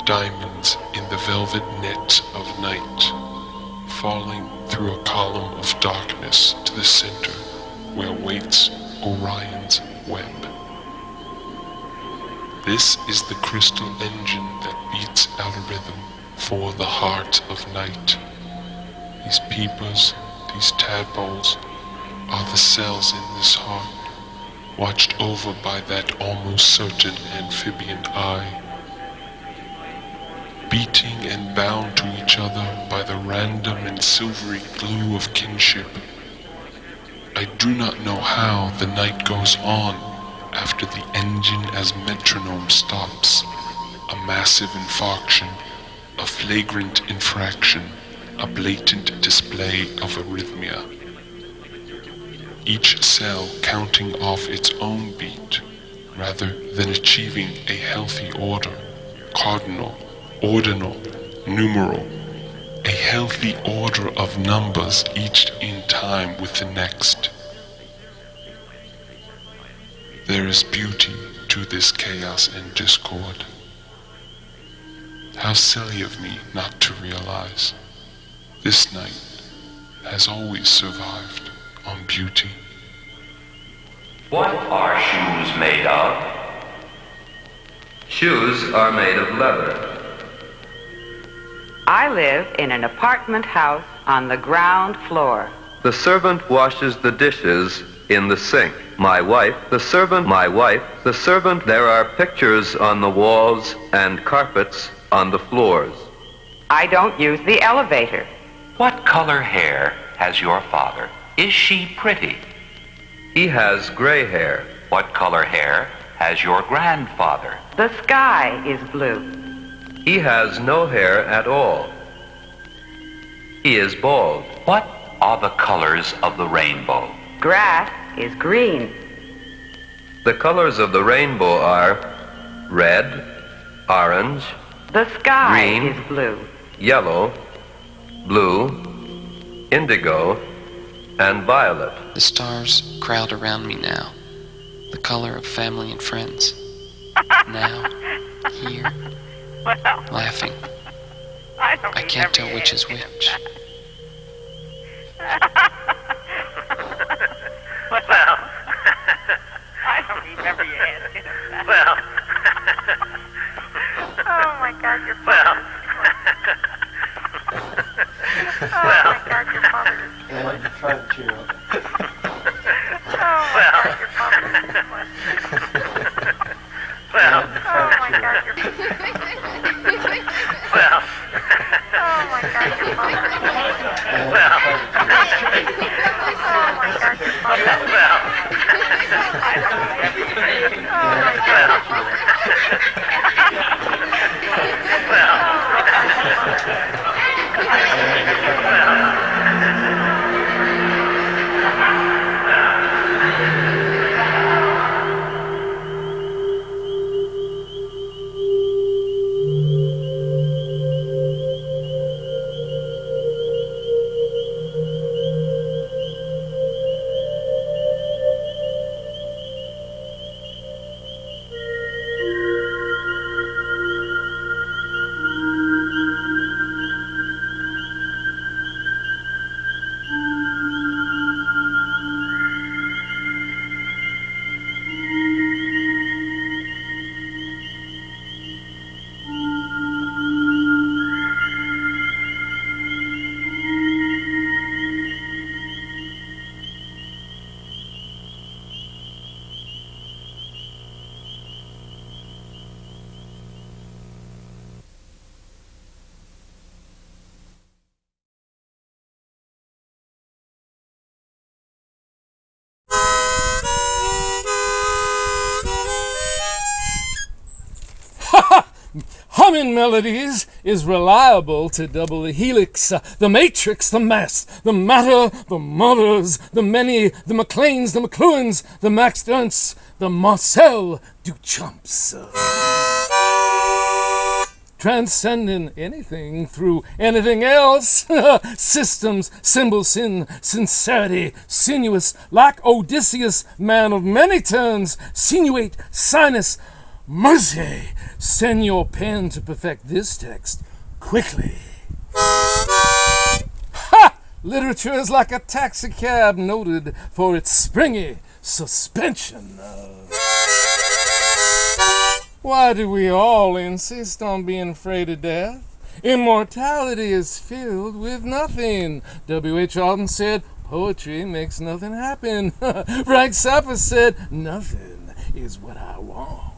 diamonds in the velvet net of night, falling through a column of darkness to the center where waits Orion's web. This is the crystal engine that beats out a rhythm for the heart of night. These peepers, these tadpoles, are the cells in this heart, watched over by that almost certain amphibian eye, beating and bound to each other by the random and silvery glue of kinship. I do not know how the night goes on after the engine as metronome stops, a massive infarction, a flagrant infraction, a blatant display of arrhythmia. Each cell counting off its own beat, rather than achieving a healthy order, cardinal, ordinal, numeral, a healthy order of numbers each in time with the next. There is beauty to this chaos and discord. How silly of me not to realize this night has always survived on beauty. What are shoes made of? Shoes are made of leather. I live in an apartment house on the ground floor. The servant washes the dishes in the sink. My wife, the servant, there are pictures on the walls and carpets on the floors. I don't use the elevator. What color hair has your father? Is she pretty? He has gray hair. What color hair has your grandfather? The sky is blue. He has no hair at all. He is bald. What are the colors of the rainbow? Grass is green. The colors of the rainbow are red, orange, the sky green, is blue, yellow, blue, indigo, and violet. The stars crowd around me now, the color of family and friends. Now, here, laughing. I can't tell which is which. Well, Well. Oh my God, your father. Well. Oh my God, your father is Yeah, you try to cheer up. Oh my God, your father is Well. Oh my God, your Well. Oh my God, your father is Well. Oh my God, your father is Well. Oh my God. Humming melodies is reliable to double the helix, the matrix, the mass, the matter, the mothers, the many, the McLeans, the McLuhans, the Max Ernsts, the Marcel Duchamps. Transcending anything through anything else. Systems, symbol, sin, sincerity, sinuous, like Odysseus, man of many turns, sinuate, sinus, mercy. Send your pen to perfect this text quickly. Ha! Literature is like a taxicab noted for its springy suspension. Why do we all insist on being afraid of death? Immortality is filled with nothing. W.H. Auden said, poetry makes nothing happen. Frank Zappa said, nothing is what I want.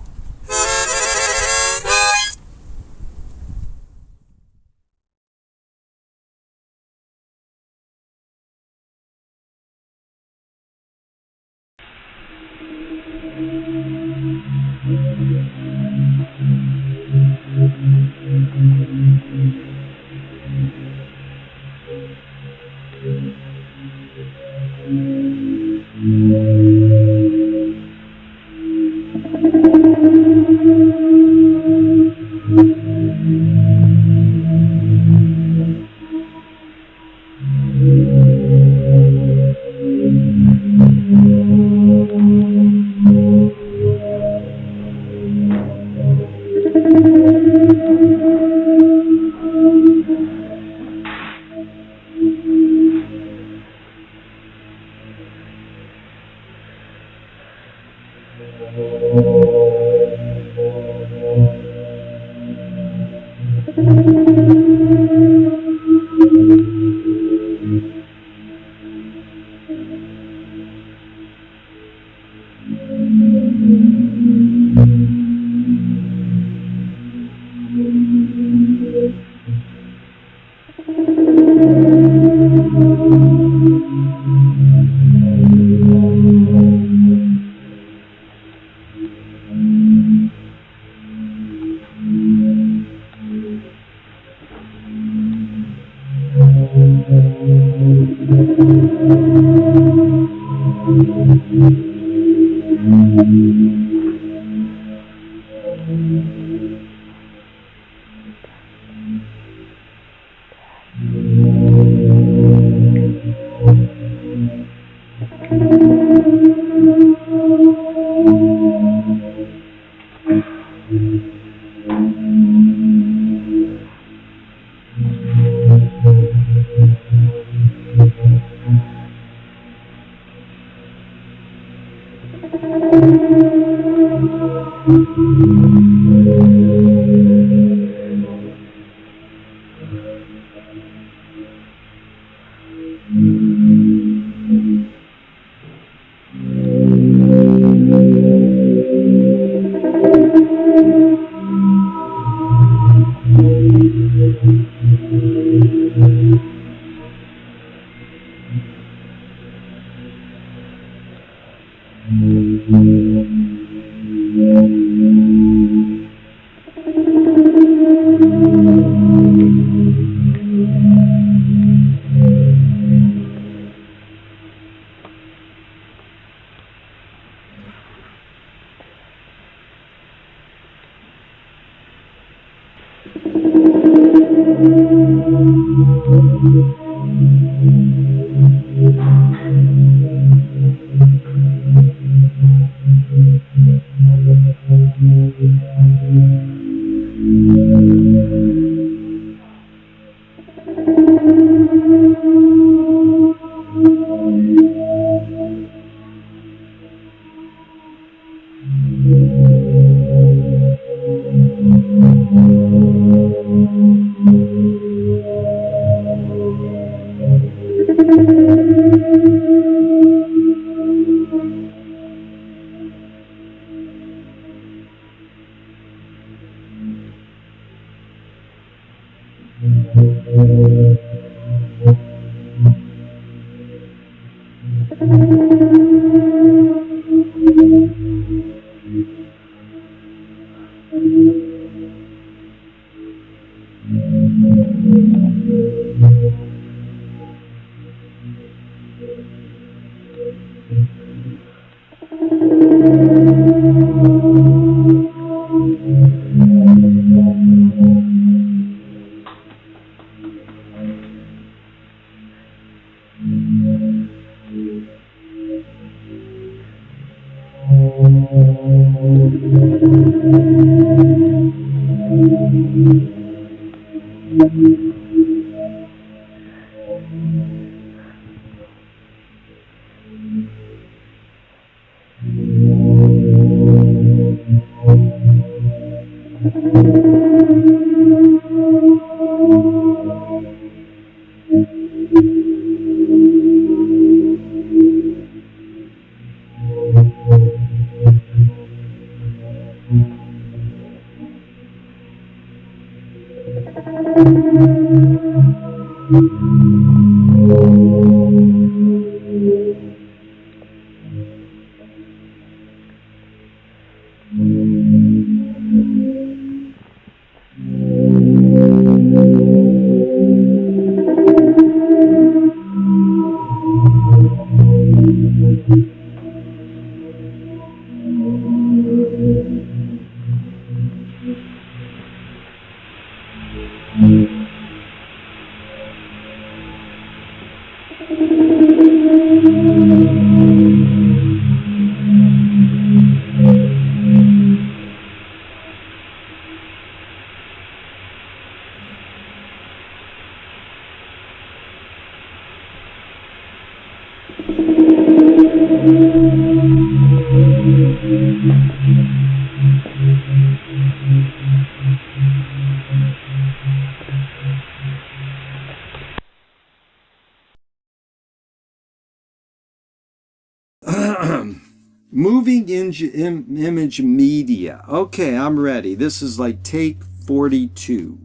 Moving image media. Okay, I'm ready. This is like take 42.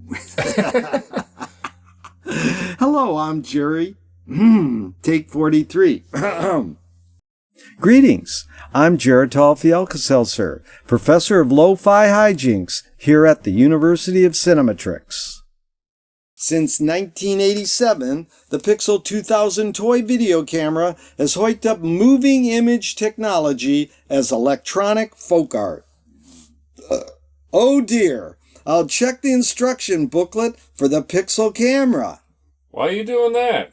Hello, I'm Jerry. Take 43. Greetings. I'm Geritol Fialkaselser, professor of lo-fi hijinks here at the University of Cinematrix. Since 1987, the Pixel 2000 toy video camera has hoiked up moving image technology as electronic folk art. Oh dear, I'll check the instruction booklet for the Pixel camera. Why are you doing that?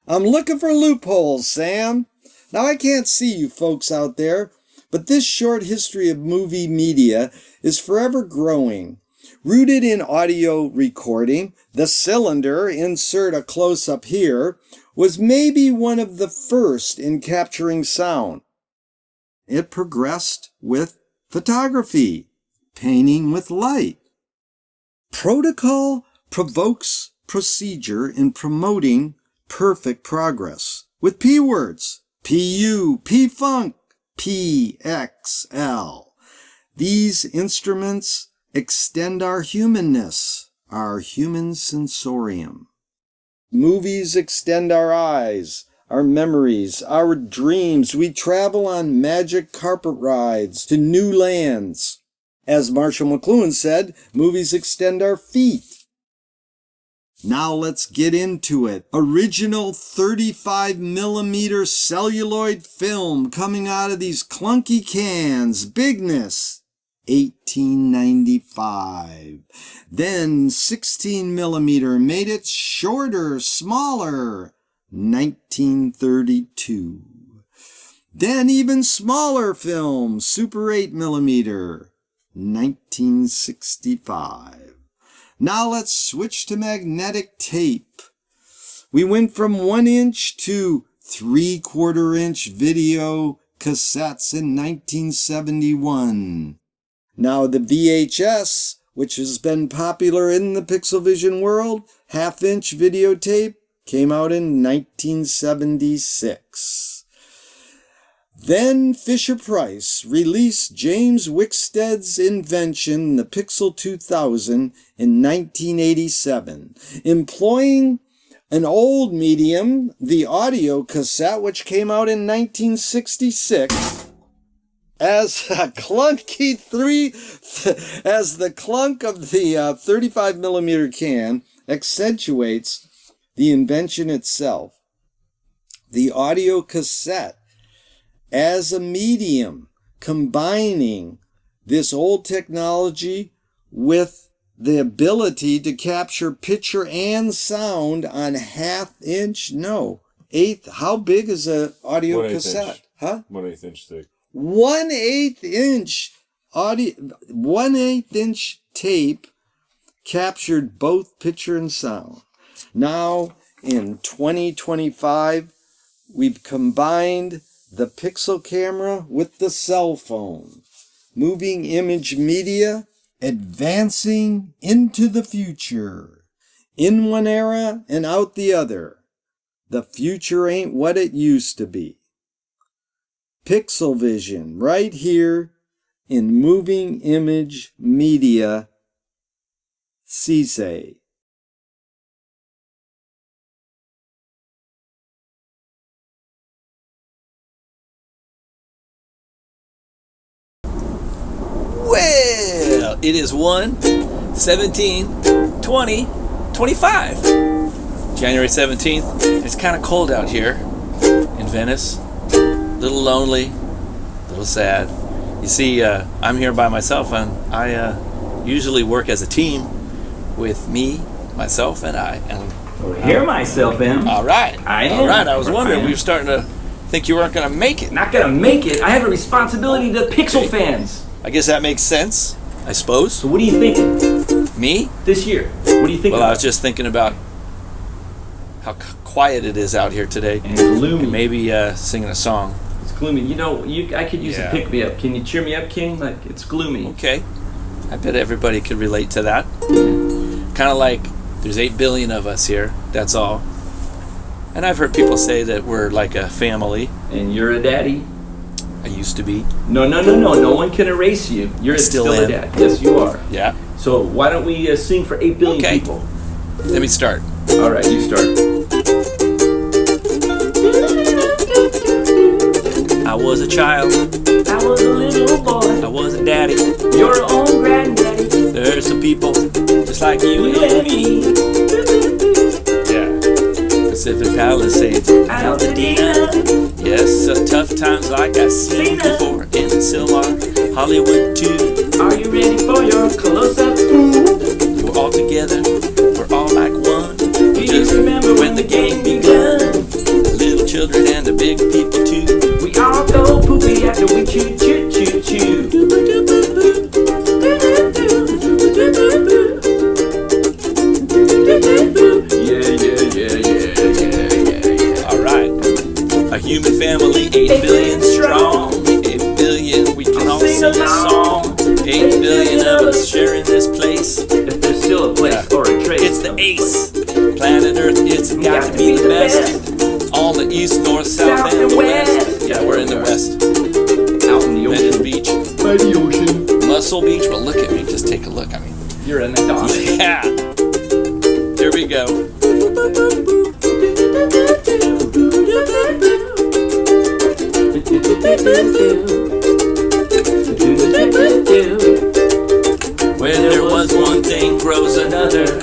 I'm looking for loopholes, Sam. Now I can't see you folks out there, but this short history of movie media is forever growing. Rooted in audio recording, the cylinder, insert a close-up here, was maybe one of the first in capturing sound. It progressed with photography, painting with light. Protocol provokes procedure in promoting perfect progress with P-words, P-U, P-Funk, P-X-L. These instruments extend our humanness, our human sensorium. Movies extend our eyes, our memories, our dreams. We travel on magic carpet rides to new lands. As Marshall McLuhan said, movies extend our feet. Now let's get into it. Original 35mm celluloid film coming out of these clunky cans. Bigness. 1895. Then 16 millimeter made it shorter, smaller, 1932. Then even smaller film, Super 8 millimeter, 1965. Now let's switch to magnetic tape. We went from 1 inch to 3/4 inch video cassettes in 1971. Now the VHS, which has been popular in the Pixelvision world, 1/2 inch videotape, came out in 1976. Then Fisher-Price released James Wickstead's invention, the Pixel 2000, in 1987, employing an old medium, the audio cassette, which came out in 1966, as the clunk of the 35 millimeter can accentuates the invention itself. The audio cassette as a medium, combining this old technology with the ability to capture picture and sound on 1/2 inch, how big is an audio cassette? Inch. Huh? 1/8 inch thick. 1/8 inch audio, 1/8 inch tape captured both picture and sound. Now in 2025, we've combined the Pixel camera with the cell phone. Moving image media, advancing into the future. In one era and out the other. The future ain't what it used to be. Pixelvision, right here in moving image media, CISE. Well, it is 1/17/2025. January 17th. It's kind of cold out here in Venice. A little lonely, a little sad. You see, I'm here by myself, and I usually work as a team with me, myself, and I. And Hear myself, Em. All right. I am. All right. I was wondering, we were starting to think you weren't going to make it. Not going to make it. I have a responsibility to Pixel fans. I guess that makes sense, I suppose. So what are you thinking? Me? This year. What do you think? Well, I was just thinking about how quiet it is out here today. And gloomy. And maybe singing a song. It's gloomy. You know, I could use a pick-me-up. Can you cheer me up, King? Like, it's gloomy. Okay. I bet everybody could relate to that. Kind of like there's 8 billion of us here, that's all. And I've heard people say that we're like a family. And you're a daddy. I used to be. No. No one can erase you. You're still a dad. Yes, you are. Yeah. So why don't we sing for 8 billion people? Let me start. All right, you start. I was a child. I was a little boy. I was a daddy. Your own granddaddy. There's some people just like you and me. Yeah. Pacific Palisades, Altadena. Yes, tough times like I seen before in Silmar, Hollywood too. Are you ready for your close-up? We're all together, we're all like one. Do you remember when the game begun? The little children and the big people too. We all go poopy after we chew, chew, chew, chew. Yeah. All right. A human family, 8 billion strong. 8 billion, we can all sing a song. 8 billion of us sharing this place. If there's still a place or a trace. It's the ace. Planet Earth, it's got to be the best. On the east, north, south, and west. Yeah, we're in the west. Out in the ocean. Venice Beach. By the ocean. Muscle Beach. Well, look at me. Just take a look. I mean, you're in the dock. Yeah. Here we go. When there was one thing, grows another.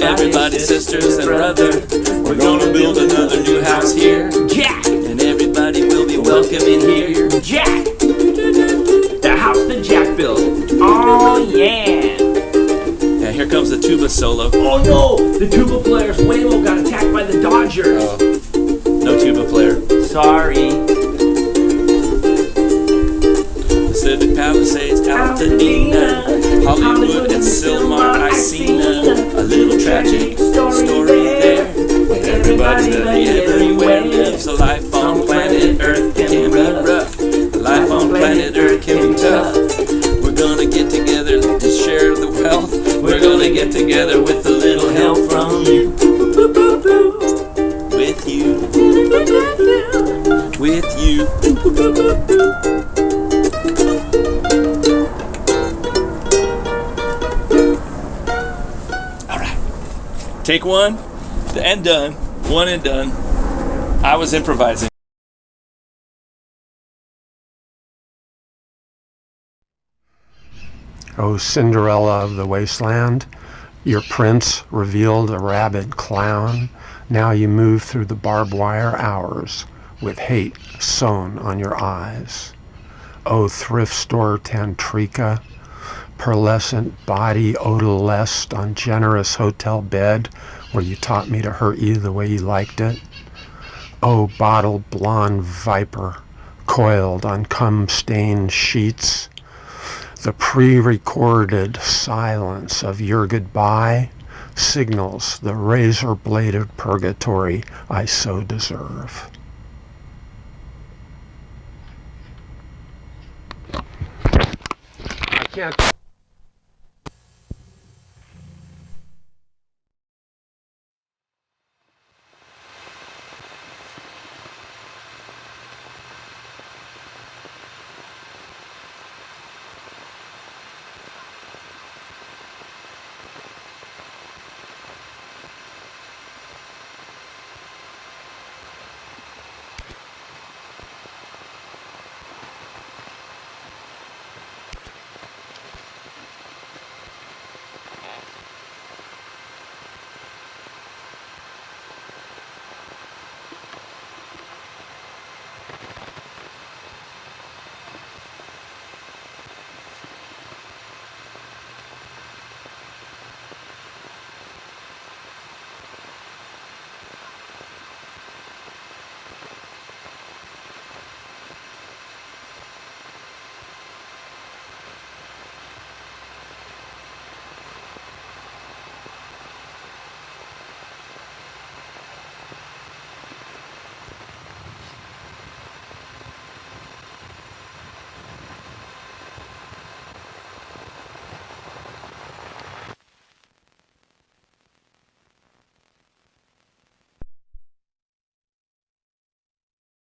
Everybody's sisters and brother. We're gonna build another new house here. Jack! And everybody will be welcome in here. Jack! The house that Jack built. yeah. Yeah, here comes the tuba solo. Oh no! The tuba player's Waymo got attacked by the Dodgers. Oh, no tuba player. Sorry. Pacific Palisades, Altadena, Hollywood and Sylmar, Icena. A little tragic story there. But everybody everywhere lives a life on planet Earth can be rough. Life on planet Earth can be tough. We're gonna get together to share the wealth. We're gonna get together with a little help from you. With you. With you. Alright. Take one. The end done. One and done. I was improvising. O Cinderella of the wasteland, your prince revealed a rabid clown. Now you move through the barbed wire hours with hate sewn on your eyes. O thrift store tantrika, pearlescent body odorless on generous hotel bed where you taught me to hurt you the way you liked it. O bottled blonde viper, coiled on cum-stained sheets. The pre-recorded silence of your goodbye signals the razor-bladed purgatory I so deserve. I can't...